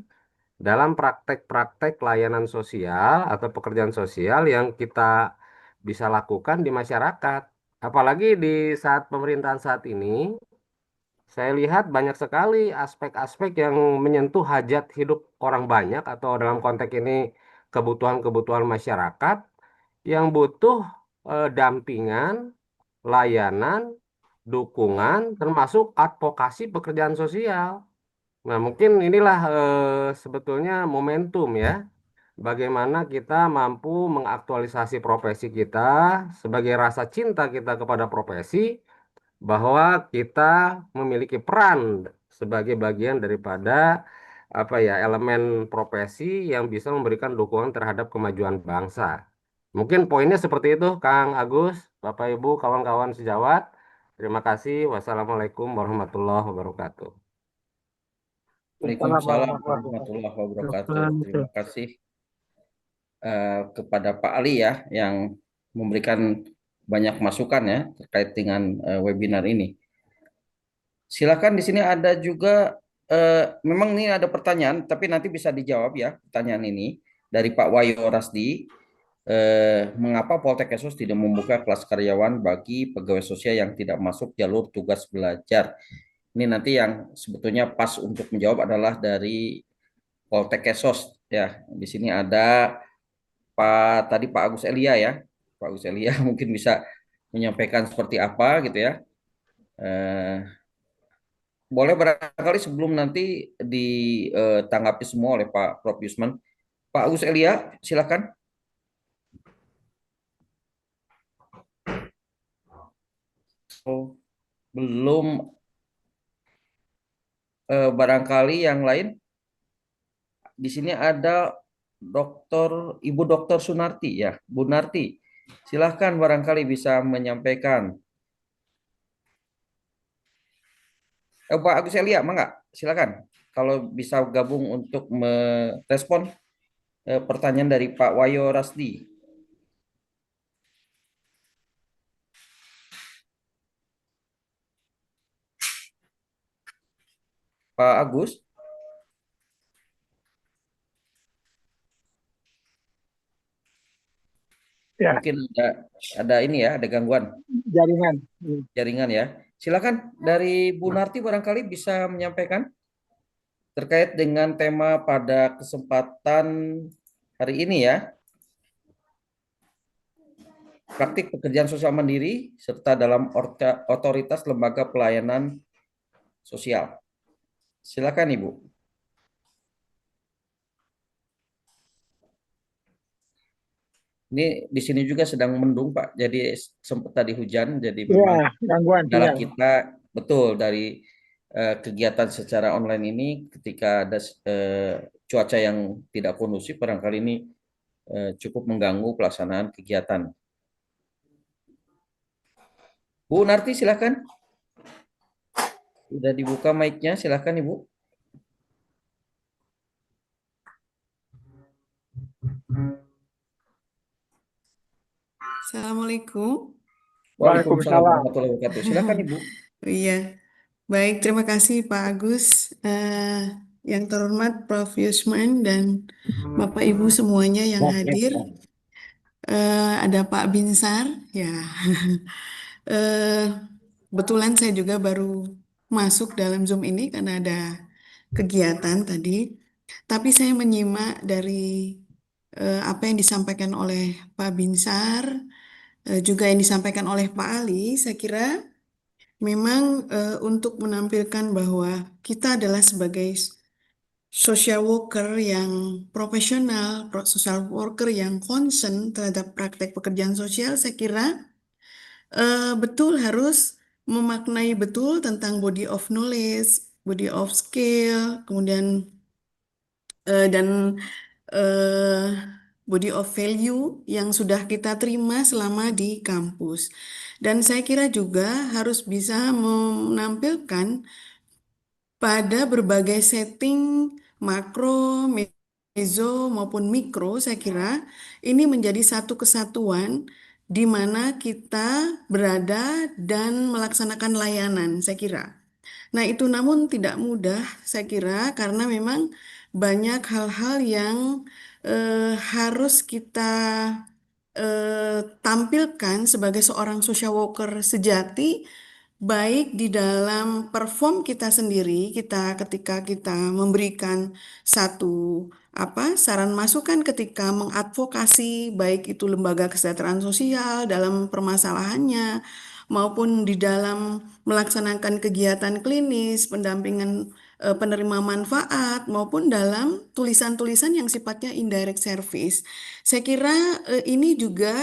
dalam praktek-praktek layanan sosial atau pekerjaan sosial yang kita bisa lakukan di masyarakat. Apalagi di saat pemerintahan saat ini, saya lihat banyak sekali aspek-aspek yang menyentuh hajat hidup orang banyak atau dalam konteks ini kebutuhan-kebutuhan masyarakat yang butuh dampingan, layanan, dukungan, termasuk advokasi pekerjaan sosial. Nah, mungkin inilah sebetulnya momentum ya, bagaimana kita mampu mengaktualisasi profesi kita sebagai rasa cinta kita kepada profesi, bahwa kita memiliki peran sebagai bagian daripada apa ya elemen profesi yang bisa memberikan dukungan terhadap kemajuan bangsa. Mungkin poinnya seperti itu, Kang Agus, Bapak Ibu, kawan-kawan sejawat. Terima kasih. Wassalamualaikum warahmatullahi wabarakatuh. Waalaikumsalam warahmatullahi wabarakatuh. Terima kasih kepada Pak Ali ya yang memberikan banyak masukan ya terkait dengan webinar ini. Silakan di sini ada juga memang ini ada pertanyaan tapi nanti bisa dijawab ya pertanyaan ini dari Pak Wayo Rasdi. Mengapa Poltekkes tidak membuka kelas karyawan bagi pegawai sosial yang tidak masuk jalur tugas belajar? Ini nanti yang sebetulnya pas untuk menjawab adalah dari Poltekkes ya. Di sini ada Pak Agus Elia ya. Pak Agus Elia mungkin bisa menyampaikan seperti apa gitu ya. Boleh barangkali sebelum nanti ditanggapi semua oleh Pak Prof Yusman. Pak Agus Elia, silakan. Oh, belum barangkali yang lain. Di sini ada Ibu Dokter Sunarti ya, Bu Narti. Silahkan barangkali bisa menyampaikan. Pak Agus Elia, mangga, silakan. Kalau bisa gabung untuk merespon pertanyaan dari Pak Wayo Rasdi. Pak Agus. Ya, Mungkin ada ini ya, ada gangguan jaringan. jaringan ya. Silakan dari Bu Narti barangkali bisa menyampaikan terkait dengan tema pada kesempatan hari ini ya, praktik pekerjaan sosial mandiri serta dalam otoritas lembaga pelayanan sosial. Silakan Ibu. Ini di sini juga sedang mendung Pak, jadi sempat tadi hujan, jadi memang Ya, gangguan kendala sinyal. kita betul dari kegiatan secara online ini ketika ada cuaca yang tidak kondusif, barangkali ini cukup mengganggu pelaksanaan kegiatan. Bu Narti silakan. Sudah dibuka mic-nya, silakan Ibu. Assalamualaikum. Waalaikumsalam Waalaikumsalam. warahmatullahi wabarakatuh. Silakan Ibu. Iya, baik. Terima kasih Pak Agus, yang terhormat Prof. Yusman dan Bapak Ibu semuanya yang hadir. Ada Pak Binsar, ya. Eh, Kebetulan saya juga baru masuk dalam Zoom ini karena ada kegiatan tadi. Tapi saya menyimak dari apa yang disampaikan oleh Pak Binsar, juga yang disampaikan oleh Pak Ali. Saya kira memang untuk menampilkan bahwa kita adalah sebagai social worker yang profesional, social worker yang concern terhadap praktek pekerjaan sosial, saya kira betul harus memaknai betul tentang body of knowledge, body of skill, kemudian dan eh, body of value yang sudah kita terima selama di kampus. Dan saya kira juga harus bisa menampilkan pada berbagai setting makro, meso maupun mikro, saya kira ini menjadi satu kesatuan di mana kita berada dan melaksanakan layanan, saya kira. Nah, itu namun tidak mudah, saya kira, karena memang banyak hal-hal yang harus kita tampilkan sebagai seorang social worker sejati, baik di dalam perform kita sendiri, kita ketika kita memberikan satu saran masukan ketika mengadvokasi baik itu lembaga kesejahteraan sosial dalam permasalahannya maupun di dalam melaksanakan kegiatan klinis, pendampingan penerima manfaat maupun dalam tulisan-tulisan yang sifatnya indirect service. Saya kira ini juga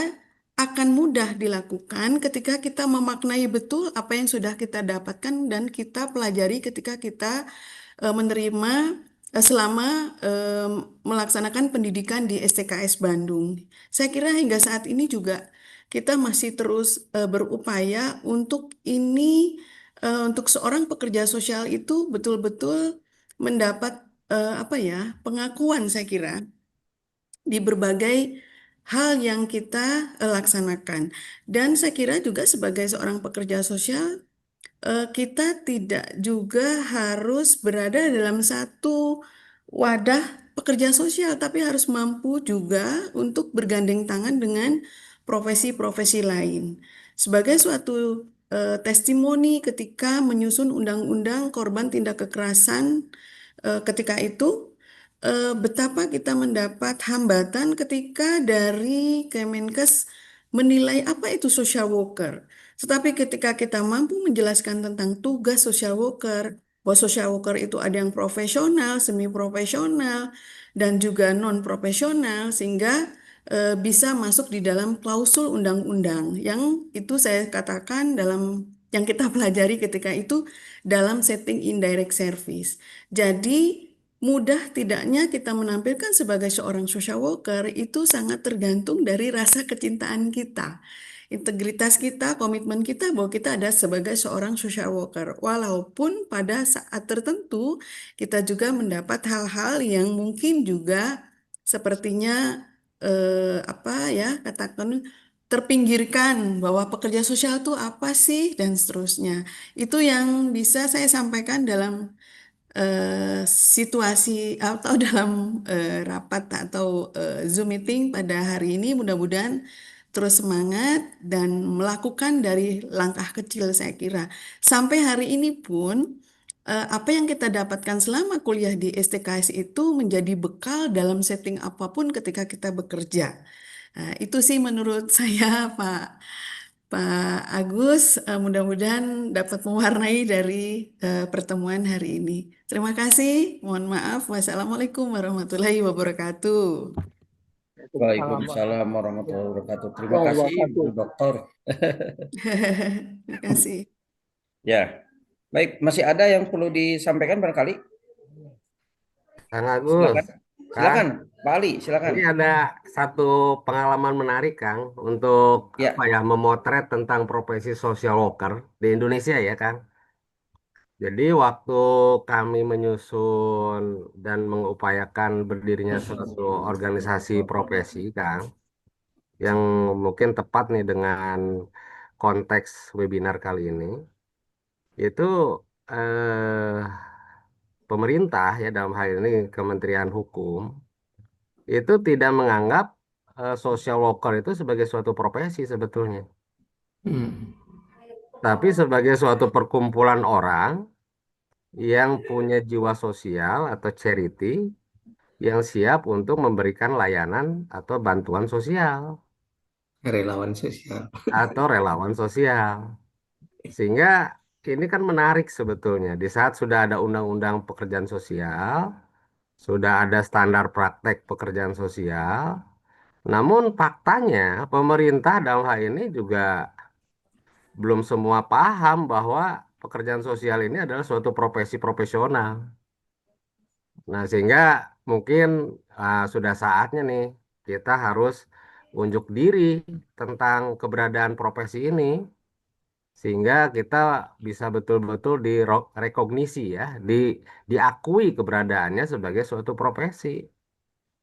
akan mudah dilakukan ketika kita memaknai betul apa yang sudah kita dapatkan dan kita pelajari ketika kita menerima selama melaksanakan pendidikan di STKS Bandung. Saya kira hingga saat ini juga kita masih terus berupaya untuk ini untuk seorang pekerja sosial itu betul-betul mendapat pengakuan saya kira di berbagai hal yang kita laksanakan. Dan saya kira juga sebagai seorang pekerja sosial, kita tidak juga harus berada dalam satu wadah pekerja sosial, tapi harus mampu juga untuk bergandeng tangan dengan profesi-profesi lain. Sebagai suatu testimoni ketika menyusun undang-undang korban tindak kekerasan, ketika itu betapa kita mendapat hambatan ketika dari Kemenkes menilai apa itu social worker. Tetapi ketika kita mampu menjelaskan tentang tugas social worker, bahwa social worker itu ada yang profesional, semi profesional, dan juga non profesional, sehingga bisa masuk di dalam klausul undang-undang yang itu saya katakan dalam yang kita pelajari ketika itu dalam setting indirect service. Jadi mudah tidaknya kita menampilkan sebagai seorang social worker itu sangat tergantung dari rasa kecintaan kita, integritas kita, komitmen kita bahwa kita ada sebagai seorang social worker. Walaupun pada saat tertentu kita juga mendapat hal-hal yang mungkin juga sepertinya katakan terpinggirkan bahwa pekerja sosial itu apa sih dan seterusnya. Itu yang bisa saya sampaikan dalam situasi atau dalam rapat atau Zoom meeting pada hari ini. Mudah-mudahan terus semangat dan melakukan dari langkah kecil saya kira. Sampai hari ini pun apa yang kita dapatkan selama kuliah di STKS itu menjadi bekal dalam setting apapun ketika kita bekerja. Nah, itu sih menurut saya Pak Agus, mudah-mudahan dapat mewarnai dari pertemuan hari ini. Terima kasih, mohon maaf. Wassalamualaikum warahmatullahi wabarakatuh. Waalaikumsalam warahmatullahi wabarakatuh. Terima Waalaikumsalam kasih Bu warahmatullahi Dokter. Terima kasih. Ya, baik. Masih ada yang perlu disampaikan barangkali? Kang Agus, Silakan, Kang, silakan, Pak Ali, silakan. ini ada satu pengalaman menarik, Kang, untuk Ya, memotret tentang profesi social worker di Indonesia ya, Kang. Jadi waktu kami menyusun dan mengupayakan berdirinya suatu organisasi profesi, Kang, yang mungkin tepat nih dengan konteks webinar kali ini, itu eh, pemerintah ya dalam hal ini Kementerian Hukum itu tidak menganggap social worker itu sebagai suatu profesi sebetulnya, tapi sebagai suatu perkumpulan orang yang punya jiwa sosial atau charity yang siap untuk memberikan layanan atau bantuan sosial Relawan sosial. atau relawan sosial. Sehingga ini kan menarik sebetulnya. Di saat sudah ada undang-undang pekerjaan sosial, sudah ada standar praktek pekerjaan sosial, namun faktanya pemerintah dalam hal ini juga belum semua paham bahwa pekerjaan sosial ini adalah suatu profesi profesional. Nah, sehingga mungkin sudah saatnya nih kita harus unjuk diri tentang keberadaan profesi ini sehingga kita bisa betul-betul direkognisi ya, diakui keberadaannya sebagai suatu profesi.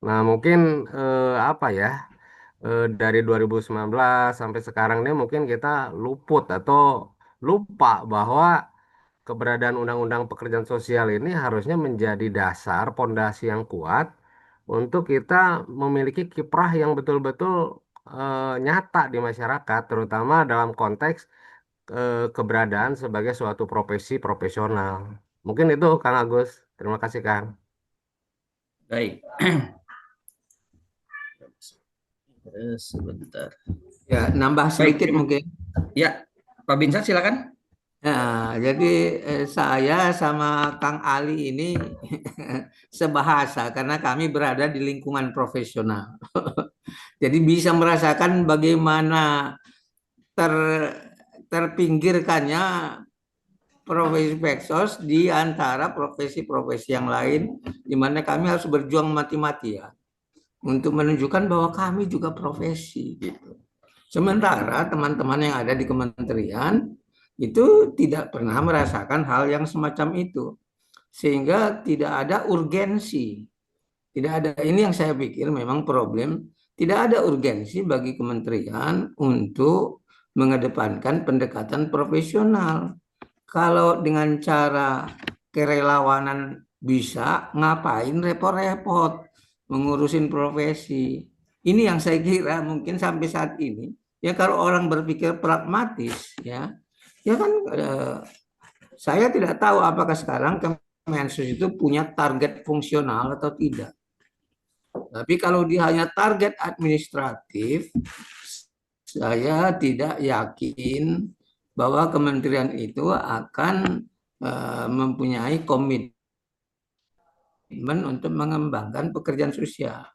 Nah, mungkin apa ya? Dari 2019 sampai sekarang ini mungkin kita luput atau lupa bahwa keberadaan Undang-Undang Pekerjaan Sosial ini harusnya menjadi dasar pondasi yang kuat untuk kita memiliki kiprah yang betul-betul nyata di masyarakat, terutama dalam konteks keberadaan sebagai suatu profesi profesional. Mungkin itu Kang Agus. Terima kasih Kang. baik. Sebentar. Ya, nambah sedikit mungkin. Ya, Pak Binsar silakan. Nah, jadi saya sama Kang Ali ini sebahasa karena kami berada di lingkungan profesional. Jadi bisa merasakan bagaimana terpinggirkannya profesi Peksos di antara profesi-profesi yang lain, di mana kami harus berjuang mati-matian untuk menunjukkan bahwa kami juga profesi. Gitu. Sementara teman-teman yang ada di kementerian itu tidak pernah merasakan hal yang semacam itu, sehingga tidak ada urgensi. Tidak ada, ini yang saya pikir memang problem. Tidak ada urgensi bagi kementerian untuk mengedepankan pendekatan profesional. Kalau dengan cara kerelawanan bisa, ngapain repot-repot mengurusin profesi? Ini yang saya kira mungkin sampai saat ini, ya kalau orang berpikir pragmatis, ya kan saya tidak tahu apakah sekarang Kemensos itu punya target fungsional atau tidak. Tapi kalau dia hanya target administratif, saya tidak yakin bahwa kementerian itu akan mempunyai komitmen untuk mengembangkan pekerjaan sosial.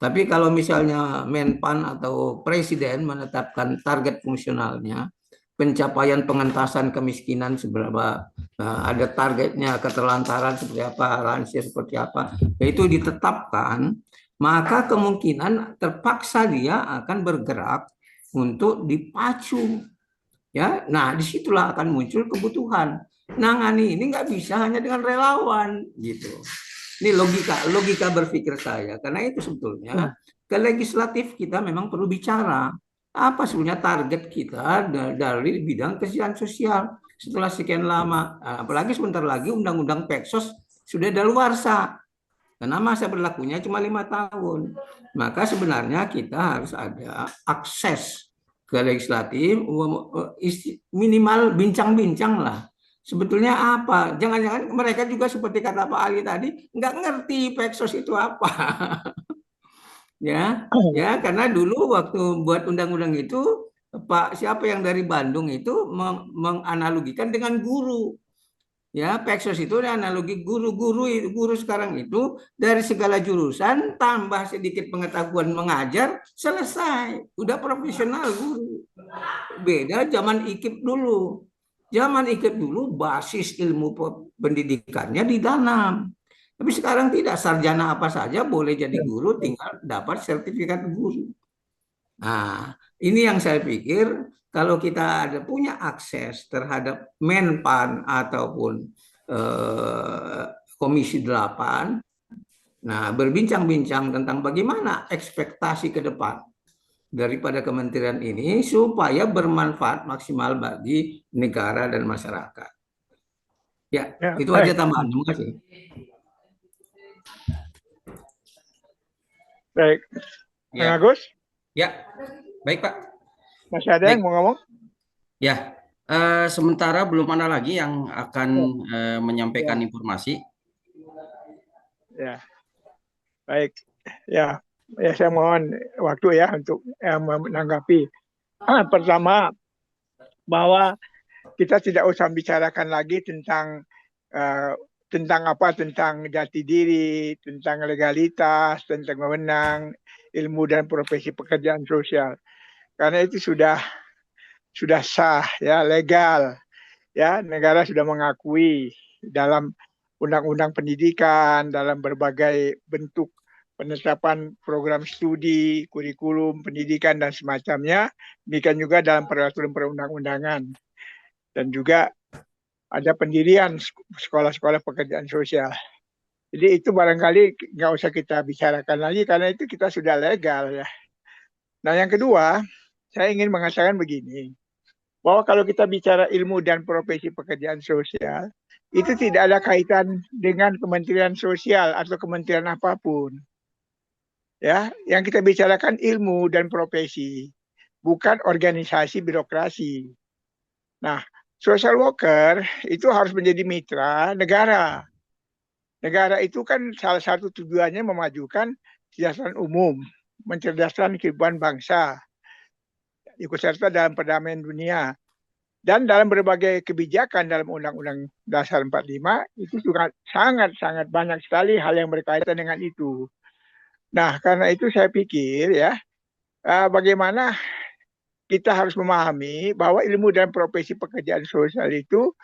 Tapi kalau misalnya Menpan atau Presiden menetapkan target fungsionalnya, pencapaian pengentasan kemiskinan seberapa, ada targetnya, keterlantaran seperti apa, lansia seperti apa, itu ditetapkan, maka kemungkinan terpaksa dia akan bergerak untuk dipacu. Ya, nah disitulah akan muncul kebutuhan. Nangani ini nggak bisa hanya dengan relawan, gitu. Ini logika berpikir saya. Karena itu sebetulnya ke legislatif kita memang perlu bicara. Apa sebenarnya target kita dari bidang kesejahteraan sosial setelah sekian lama, apalagi sebentar lagi undang-undang Peksos sudah daluarsa. karena masa berlakunya cuma 5 tahun. Maka sebenarnya kita harus ada akses ke legislatif, minimal bincang-bincang lah. Sebetulnya apa? Jangan-jangan mereka juga seperti kata Pak Ali tadi, nggak ngerti Peksos itu apa. Ya, karena dulu waktu buat undang-undang itu, Pak siapa yang dari Bandung itu menganalogikan dengan guru. Ya, Peksos itu analogi guru sekarang itu dari segala jurusan tambah sedikit pengetahuan mengajar, selesai, udah profesional guru. Beda zaman IKIP dulu. Zaman IKIP dulu basis ilmu pendidikannya ditanam. Tapi sekarang tidak, sarjana apa saja boleh jadi guru, tinggal dapat sertifikat guru. Nah, ini yang saya pikir kalau kita ada punya akses terhadap Menpan ataupun Komisi 8, nah berbincang-bincang tentang bagaimana ekspektasi ke depan daripada kementerian ini supaya bermanfaat maksimal bagi negara dan masyarakat. Ya, itu aja tambahan. Terima kasih. Baik, Kang Agus, Ya, baik Pak. masih ada yang mau ngomong? Ya, sementara belum ada lagi yang akan menyampaikan informasi. Ya, baik. Ya, saya mohon waktu ya untuk menanggapi. Pertama, bahwa kita tidak usah bicarakan lagi tentang tentang jati diri, tentang legalitas, tentang wewenang, ilmu dan profesi pekerjaan sosial. Karena itu sudah sah ya, legal. Ya, negara sudah mengakui dalam undang-undang pendidikan, dalam berbagai bentuk penetapan program studi, kurikulum, pendidikan dan semacamnya, demikian juga dalam peraturan perundang-undangan. Dan juga ada pendirian sekolah-sekolah pekerjaan sosial. Jadi itu barangkali nggak usah kita bicarakan lagi karena itu kita sudah legal ya. Nah yang kedua, saya ingin mengatakan begini, bahwa kalau kita bicara ilmu dan profesi pekerjaan sosial, itu tidak ada kaitan dengan Kementerian Sosial atau kementerian apapun. Ya, yang kita bicarakan ilmu dan profesi, bukan organisasi birokrasi. Nah, social worker itu harus menjadi mitra negara. Negara itu kan salah satu tujuannya memajukan kesejahteraan umum, mencerdaskan kehidupan bangsa, ikut serta dalam perdamaian dunia. Dan dalam berbagai kebijakan dalam Undang-Undang Dasar 45 itu juga sangat-sangat banyak sekali hal yang berkaitan dengan itu. Nah, karena itu saya pikir ya, bagaimana kita harus memahami bahwa ilmu dan profesi pekerjaan sosial itu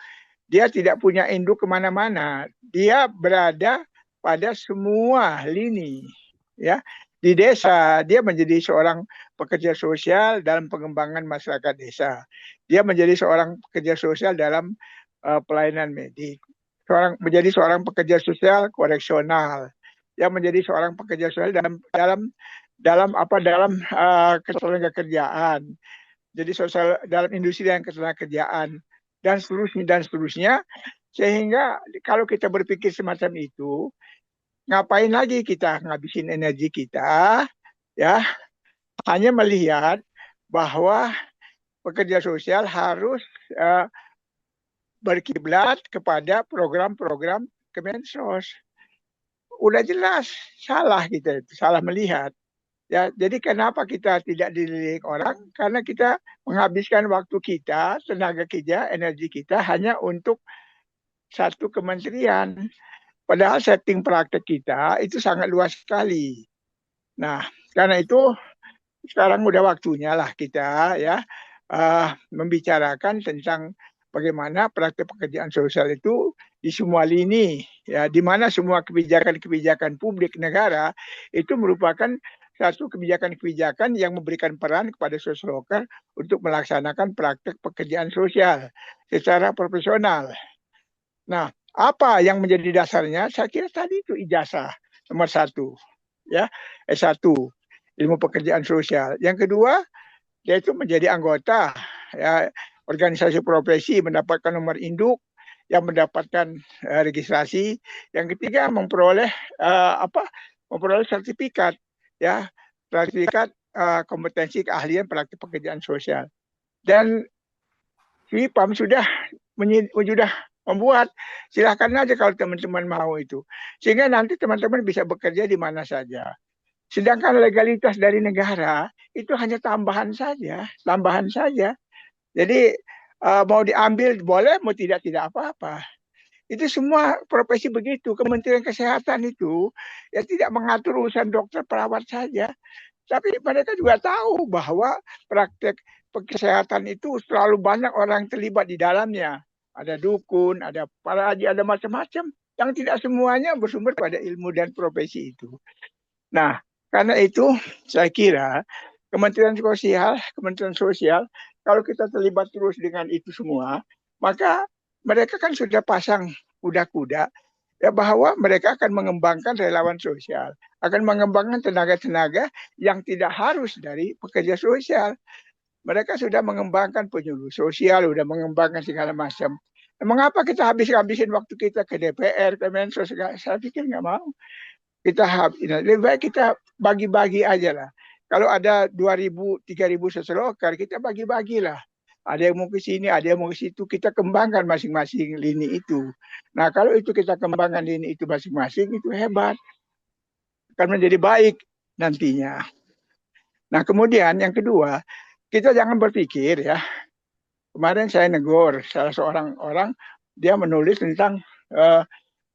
dia tidak punya induk kemana-mana. Dia berada pada semua lini. Ya, di desa dia menjadi seorang pekerja sosial dalam pengembangan masyarakat desa. Dia menjadi seorang pekerja sosial dalam pelayanan medik. Menjadi seorang pekerja sosial koreksional. Yang menjadi seorang pekerja sosial dalam ketenagakerjaan. Jadi sosial dalam industri dan ketenagakerjaan dan seterusnya. Sehingga kalau kita berpikir semacam itu, ngapain lagi kita ngabisin energi kita ya hanya melihat bahwa pekerja sosial harus berkiblat kepada program-program Kemensos. Udah jelas salah kita itu, salah melihat. Ya, jadi kenapa kita tidak dilirik orang? Karena kita menghabiskan waktu kita, tenaga kita, energi kita hanya untuk satu kementerian. Padahal setting praktek kita itu sangat luas sekali. Nah, karena itu sekarang udah waktunya lah kita ya membicarakan tentang bagaimana praktek pekerjaan sosial itu di semua lini, ya, di mana semua kebijakan-kebijakan publik negara itu merupakan satu kebijakan-kebijakan yang memberikan peran kepada social worker untuk melaksanakan praktek pekerjaan sosial secara profesional. Nah, apa yang menjadi dasarnya? Saya kira tadi itu ijazah nomor 1, ya, S1, ilmu pekerjaan sosial. Yang kedua, yaitu menjadi anggota ya, organisasi profesi, mendapatkan nomor induk yang mendapatkan registrasi. Yang ketiga memperoleh sertifikat, ya, sertifikat kompetensi keahlian praktik pekerjaan sosial. Dan PAM sudah membuat, silahkan aja kalau teman-teman mau itu, sehingga nanti teman-teman bisa bekerja di mana saja. Sedangkan legalitas dari negara itu hanya tambahan saja. Jadi mau diambil boleh, mau tidak apa-apa. Itu semua profesi begitu. Kementerian Kesehatan itu ya tidak mengatur urusan dokter perawat saja, tapi mereka juga tahu bahwa praktek kesehatan itu terlalu banyak orang terlibat di dalamnya. Ada dukun, ada para haji, ada macam-macam yang tidak semuanya bersumber pada ilmu dan profesi itu. Nah, karena itu saya kira Kementerian Sosial, kalau kita terlibat terus dengan itu semua, maka mereka kan sudah pasang kuda-kuda ya, bahwa mereka akan mengembangkan relawan sosial, akan mengembangkan tenaga-tenaga yang tidak harus dari pekerja sosial. Mereka sudah mengembangkan penyuluh sosial, sudah mengembangkan segala macam. Mengapa kita habisin waktu kita ke DPR, ke Mensos? Saya pikir nggak mau. Lebih baik kita bagi-bagi aja lah. Kalau ada 2.000, 3.000 sosialworker, kita bagi-bagilah. Ada yang mau ke sini, ada yang mau ke situ, kita kembangkan masing-masing lini itu. Nah, kalau itu kita kembangkan lini itu masing-masing, itu hebat. Akan menjadi baik nantinya. Nah, kemudian yang kedua, kita jangan berpikir ya. Kemarin saya negur salah seorang orang, dia menulis tentang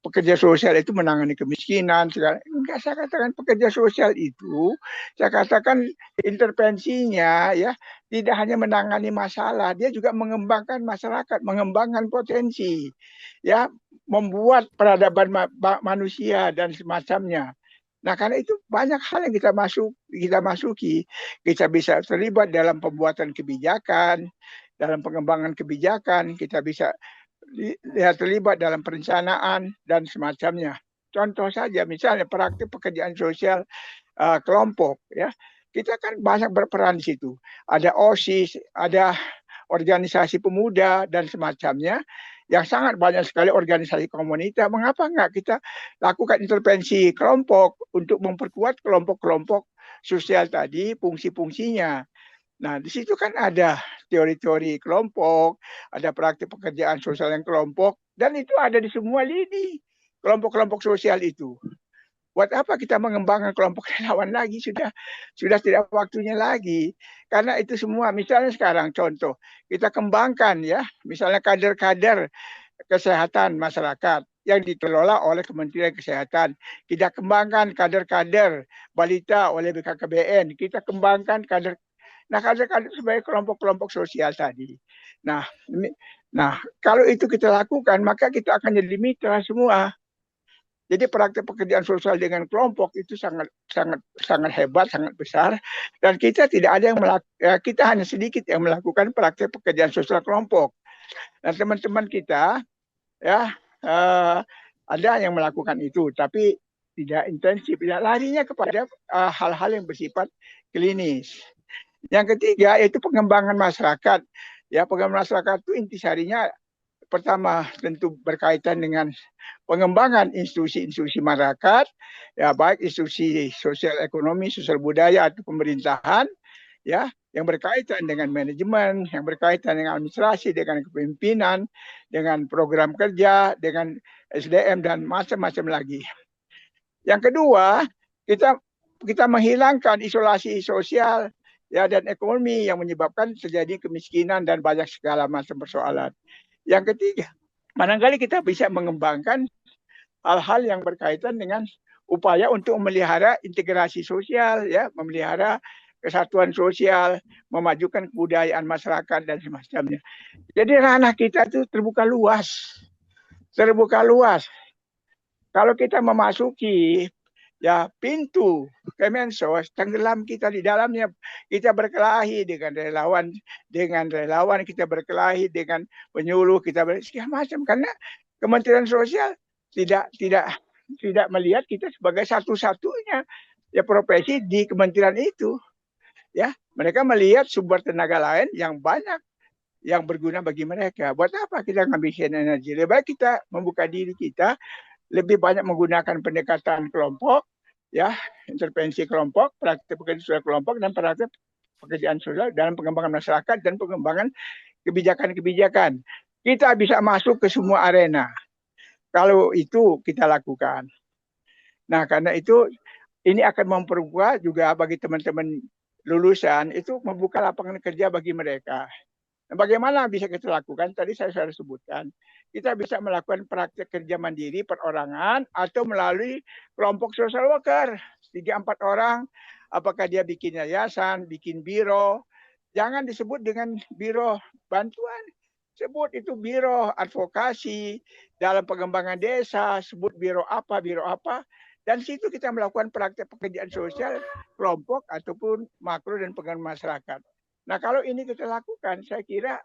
pekerja sosial itu menangani kemiskinan. Enggak, saya katakan pekerja sosial itu, saya katakan intervensinya ya tidak hanya menangani masalah, dia juga mengembangkan masyarakat, mengembangkan potensi, ya, membuat peradaban manusia dan semacamnya. Nah, karena itu banyak hal yang kita masuki, kita bisa terlibat dalam pembuatan kebijakan, dalam pengembangan kebijakan, kita bisa terlibat dalam perencanaan dan semacamnya. Contoh saja, misalnya praktik pekerjaan sosial kelompok, ya, kita kan banyak berperan di situ. Ada OSIS, ada organisasi pemuda dan semacamnya, yang sangat banyak sekali organisasi komunitas. Mengapa enggak kita lakukan intervensi kelompok untuk memperkuat kelompok-kelompok sosial tadi, fungsi-fungsinya. Nah, di situ kan ada teori-teori kelompok, ada praktik pekerjaan sosial yang kelompok, dan itu ada di semua lini kelompok-kelompok sosial itu. Buat apa kita mengembangkan kelompok relawan lagi? Sudah tidak waktunya lagi. Karena itu semua, misalnya sekarang contoh, kita kembangkan ya, misalnya kader-kader kesehatan masyarakat yang dikelola oleh Kementerian Kesehatan. Kita kembangkan kader-kader balita oleh BKKBN. Kita kembangkan kader sebagai kelompok-kelompok sosial tadi. Nah, kalau itu kita lakukan, maka kita akan jadi mitra semua. Jadi praktek pekerjaan sosial dengan kelompok itu sangat hebat, sangat besar, dan kita tidak ada yang kita hanya sedikit yang melakukan praktek pekerjaan sosial kelompok. Dan teman-teman kita ya ada yang melakukan itu, tapi tidak intensif, tidak larinya kepada hal-hal yang bersifat klinis. Yang ketiga yaitu pengembangan masyarakat. Ya, pengembangan masyarakat itu intisarinya pertama tentu berkaitan dengan pengembangan institusi-institusi masyarakat, ya, baik institusi sosial ekonomi, sosial budaya atau pemerintahan, ya, yang berkaitan dengan manajemen, yang berkaitan dengan administrasi, dengan kepemimpinan, dengan program kerja, dengan SDM dan macam-macam lagi. Yang kedua, kita menghilangkan isolasi sosial ya dan ekonomi yang menyebabkan terjadi kemiskinan dan banyak segala macam persoalan. Yang ketiga, barangkali kita bisa mengembangkan hal-hal yang berkaitan dengan upaya untuk memelihara integrasi sosial, ya, memelihara kesatuan sosial, memajukan kebudayaan masyarakat dan semacamnya. Jadi ranah kita itu terbuka luas. Kalau kita memasuki ya pintu Kemensos, tenggelam kita di dalamnya. Kita berkelahi dengan relawan, kita berkelahi dengan penyuluh, kita segala macam, karena Kementerian Sosial tidak melihat kita sebagai satu-satunya ya profesi di kementerian itu. Ya, mereka melihat sumber tenaga lain yang banyak yang berguna bagi mereka. Buat apa kita menghabiskan energi? Lebih baik kita membuka diri kita, lebih banyak menggunakan pendekatan kelompok, ya, intervensi kelompok, praktik pekerjaan sosial kelompok, dan praktik pekerjaan sosial dalam pengembangan masyarakat dan pengembangan kebijakan-kebijakan. Kita bisa masuk ke semua arena. Kalau itu kita lakukan. Nah, karena itu ini akan memperbuat juga bagi teman-teman lulusan itu membuka lapangan kerja bagi mereka. Nah, bagaimana bisa kita lakukan? Tadi saya sudah sebutkan. Kita bisa melakukan praktek kerja mandiri perorangan atau melalui kelompok social worker. 3-4 orang, apakah dia bikin yayasan, bikin biro. Jangan disebut dengan biro bantuan. Sebut itu biro advokasi dalam pengembangan desa, sebut biro apa. Dan situ kita melakukan praktek pekerjaan sosial kelompok ataupun makro dan pengembangan masyarakat. Nah, kalau ini kita lakukan, saya kira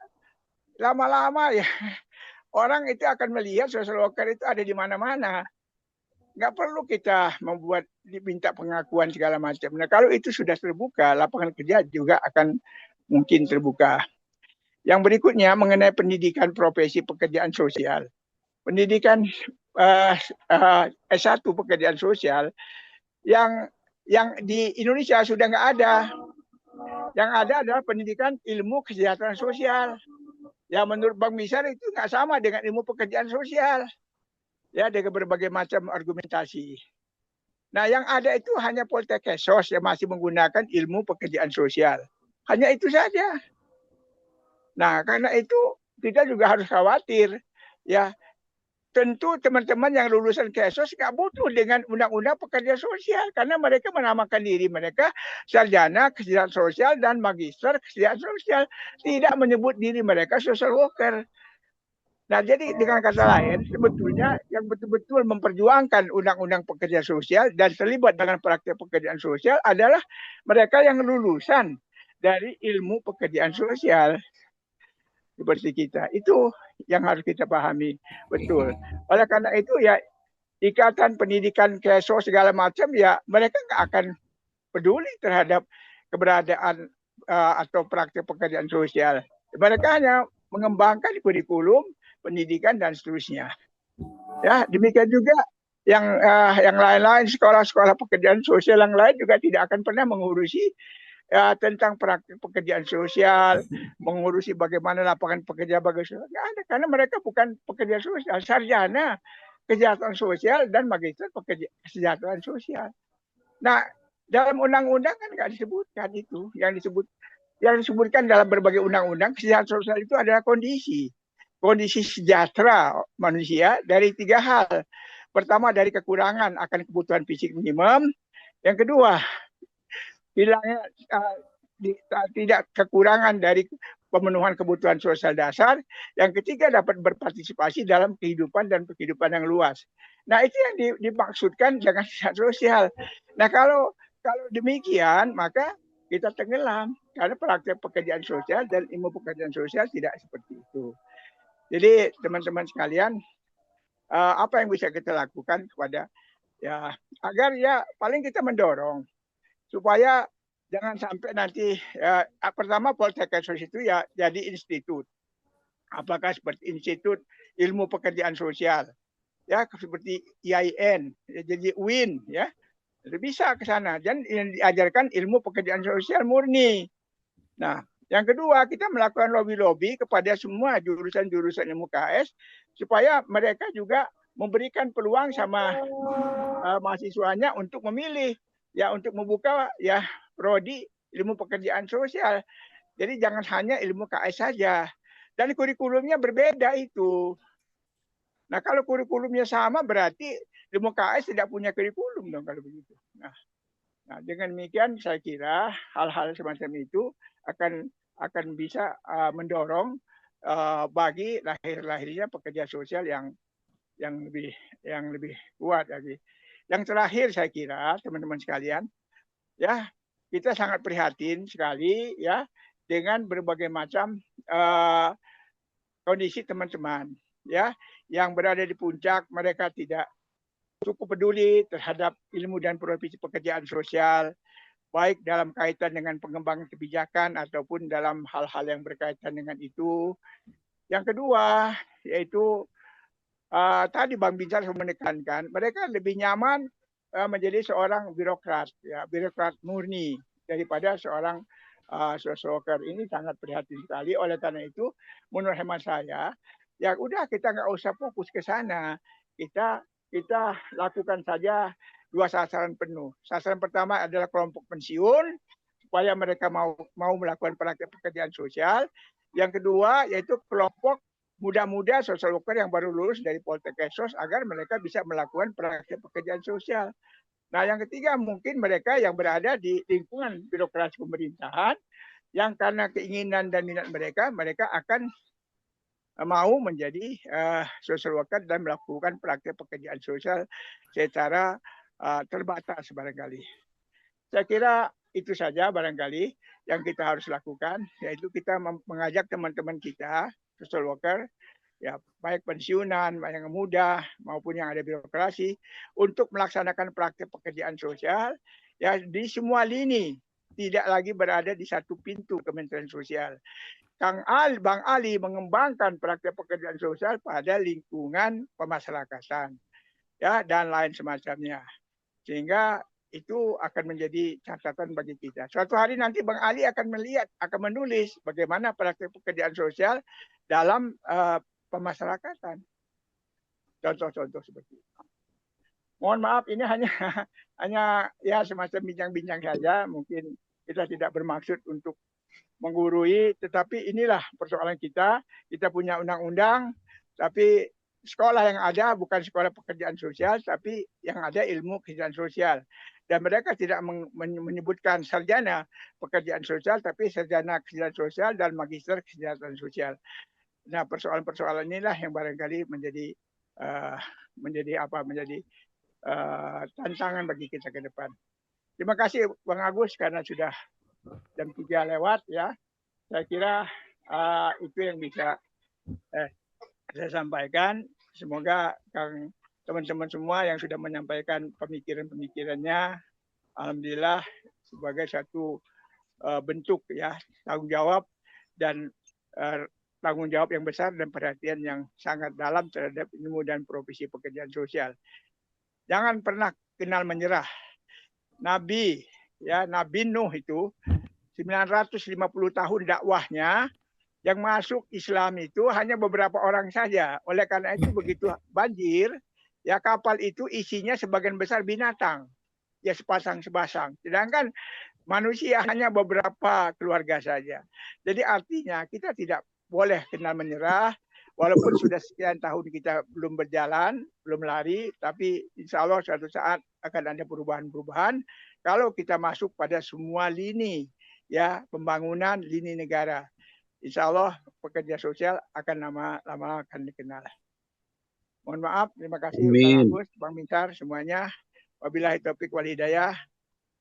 lama-lama ya orang itu akan melihat social worker itu ada di mana-mana. Nggak perlu kita membuat diminta pengakuan segala macam. Nah, kalau itu sudah terbuka, lapangan kerja juga akan mungkin terbuka. Yang berikutnya mengenai pendidikan profesi pekerjaan sosial. Pendidikan S1 pekerjaan sosial yang di Indonesia sudah nggak ada. Yang ada adalah pendidikan ilmu kesejahteraan sosial. Yang menurut Bang Misar itu nggak sama dengan ilmu pekerjaan sosial. Ya, dengan berbagai macam argumentasi. Nah, yang ada itu hanya Poltekkes yang masih menggunakan ilmu pekerjaan sosial. Hanya itu saja. Nah, karena itu kita juga harus khawatir. Ya, tentu teman-teman yang lulusan Kesos nggak butuh dengan undang-undang pekerja sosial karena mereka menamakan diri mereka sarjana kesejahteraan sosial dan magister kesejahteraan sosial, tidak menyebut diri mereka social worker. Nah, jadi dengan kata lain sebetulnya yang betul-betul memperjuangkan undang-undang pekerja sosial dan terlibat dengan praktek pekerjaan sosial adalah mereka yang lulusan dari ilmu pekerjaan sosial. Seperti kita. Itu yang harus kita pahami. Betul. Oleh karena itu ya ikatan pendidikan Kesos segala macam ya mereka nggak akan peduli terhadap keberadaan atau praktek pekerjaan sosial. Mereka hanya mengembangkan kurikulum, pendidikan dan seterusnya. Ya, demikian juga yang lain-lain sekolah-sekolah pekerjaan sosial yang lain juga tidak akan pernah mengurusi tentang praktik pekerjaan sosial, mengurusi bagaimana lapangan pekerja bagi sosial. Nggak ada, karena mereka bukan pekerja sosial, sarjana kesejahteraan sosial dan magister kesejahteraan sosial. Nah, dalam undang-undang kan nggak disebutkan itu. Yang disebutkan dalam berbagai undang-undang kesejahteraan sosial itu adalah kondisi sejahtera manusia dari 3 hal. Pertama, dari kekurangan akan kebutuhan fisik minimum. Yang kedua, hilangnya tidak kekurangan dari pemenuhan kebutuhan sosial dasar. Yang ketiga, dapat berpartisipasi dalam kehidupan dan kehidupan yang luas. Nah, itu yang dimaksudkan dengan sosial. Nah, kalau demikian, maka kita tenggelam karena praktek pekerjaan sosial dan ilmu pekerjaan sosial tidak seperti itu. Jadi, teman-teman sekalian, apa yang bisa kita lakukan kepada ya agar ya paling kita mendorong supaya jangan sampai nanti pertama Poltekkes itu ya jadi institut. Apakah seperti Institut Ilmu Pekerjaan Sosial, ya seperti IAIN, ya, jadi UIN, ya bisa ke sana dan yang diajarkan ilmu pekerjaan sosial murni. Nah, yang kedua kita melakukan lobby-lobby kepada semua jurusan-jurusan ilmu KS supaya mereka juga memberikan peluang sama mahasiswanya untuk memilih. Ya, untuk membuka ya prodi ilmu pekerjaan sosial. Jadi jangan hanya ilmu KS saja. Dan kurikulumnya berbeda itu. Nah, kalau kurikulumnya sama berarti ilmu KS tidak punya kurikulum dong kalau begitu. Nah, dengan demikian saya kira hal-hal semacam itu akan bisa mendorong bagi lahirnya pekerja sosial yang lebih kuat lagi. Yang terakhir saya kira teman-teman sekalian, ya kita sangat prihatin sekali ya dengan berbagai macam kondisi teman-teman ya yang berada di puncak. Mereka tidak cukup peduli terhadap ilmu dan profesi pekerjaan sosial. baik dalam kaitan dengan pengembangan kebijakan ataupun dalam hal-hal yang berkaitan dengan itu. Yang kedua, yaitu tadi Bang Binsar menekankan, mereka lebih nyaman menjadi seorang birokrat, ya, birokrat murni daripada seorang social worker. Ini sangat prihatin sekali. Oleh karena itu, menurut hemat saya, ya udah kita nggak usah fokus ke sana. Kita lakukan saja 2 sasaran penuh. Sasaran pertama adalah kelompok pensiun supaya mereka mau melakukan praktek pekerjaan sosial. Yang kedua yaitu kelompok muda-muda social worker yang baru lulus dari Poltekkes agar mereka bisa melakukan praktek pekerjaan sosial. Nah, yang ketiga mungkin mereka yang berada di lingkungan birokrasi pemerintahan yang karena keinginan dan minat mereka akan mau menjadi social worker dan melakukan praktek pekerjaan sosial secara terbatas barangkali. Saya kira itu saja barangkali yang kita harus lakukan, yaitu kita mengajak teman-teman kita, social worker, ya baik pensiunan, yang muda maupun yang ada birokrasi, untuk melaksanakan praktek pekerjaan sosial ya di semua lini, tidak lagi berada di satu pintu Kementerian Sosial. Bang Ali mengembangkan praktek pekerjaan sosial pada lingkungan pemasyarakatan, ya dan lain semacamnya, sehingga itu akan menjadi catatan bagi kita. Suatu hari nanti Bang Ali akan menulis bagaimana praktek pekerjaan sosial dalam pemasyarakatan. Contoh-contoh seperti itu. Mohon maaf, ini hanya ya semacam bincang-bincang saja. Mungkin kita tidak bermaksud untuk menggurui, tetapi inilah persoalan kita. Kita punya undang-undang, tapi sekolah yang ada bukan sekolah pekerjaan sosial, tapi yang ada ilmu kesejahteraan sosial. Dan mereka tidak menyebutkan sarjana pekerjaan sosial, tapi sarjana kesejahteraan sosial dan magister kesejahteraan sosial. Nah, persoalan-persoalan inilah yang barangkali menjadi tantangan bagi kita ke depan. Terima kasih Bang Agus karena sudah jam 3 lewat ya. Saya kira itu yang bisa saya sampaikan. Semoga teman-teman semua yang sudah menyampaikan pemikiran-pemikirannya, alhamdulillah sebagai satu bentuk ya tanggung jawab dan tanggung jawab yang besar dan perhatian yang sangat dalam terhadap ilmu dan profesi pekerjaan sosial. Jangan pernah kenal menyerah. Nabi Nuh itu 950 tahun dakwahnya, yang masuk Islam itu hanya beberapa orang saja. Oleh karena itu begitu banjir, ya kapal itu isinya sebagian besar binatang, ya sepasang-sepasang. Sedangkan manusia hanya beberapa keluarga saja. Jadi artinya kita tidak boleh kenal menyerah, walaupun sudah sekian tahun kita belum berjalan, belum lari, tapi insya Allah suatu saat akan ada perubahan-perubahan kalau kita masuk pada semua lini ya pembangunan lini negara. Insya Allah pekerja sosial akan lama-lama akan dikenal. Mohon maaf, terima kasih Bang Agus, Bang Binsar semuanya. Wabillahi taufiq wal hidayah.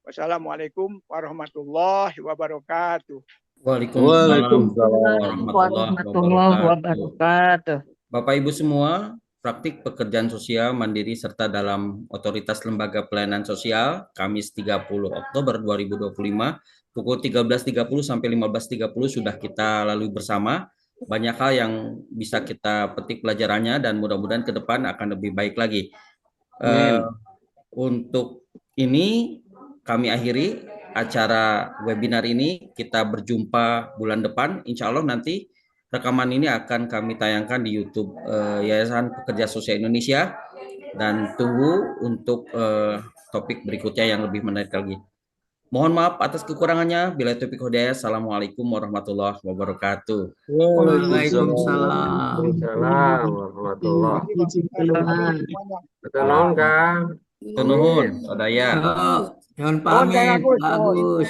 Wassalamualaikum warahmatullahi wabarakatuh. Waalaikumsalam Warahmatullahi wabarakatuh. Bapak Ibu semua, praktik pekerjaan sosial mandiri serta dalam otoritas lembaga pelayanan sosial Kamis 30 Oktober 2025 pukul 13.30 sampai 15.30 sudah kita lalui bersama. Banyak hal yang bisa kita petik pelajarannya dan mudah-mudahan ke depan akan lebih baik lagi. Untuk ini kami akhiri acara webinar ini. Kita berjumpa bulan depan. Insya Allah nanti rekaman ini akan kami tayangkan di YouTube Yayasan Pekerja Sosial Indonesia. Dan tunggu untuk topik berikutnya yang lebih menarik lagi. Mohon maaf atas kekurangannya. Bila taufiq hidayah. Assalamualaikum warahmatullahi wabarakatuh. Waalaikumsalam. Waalaikumsalam warahmatullahi wabarakatuh. Nuhun Kang. Nuhun, Odaya. Nuhun pamit, Pak Agus.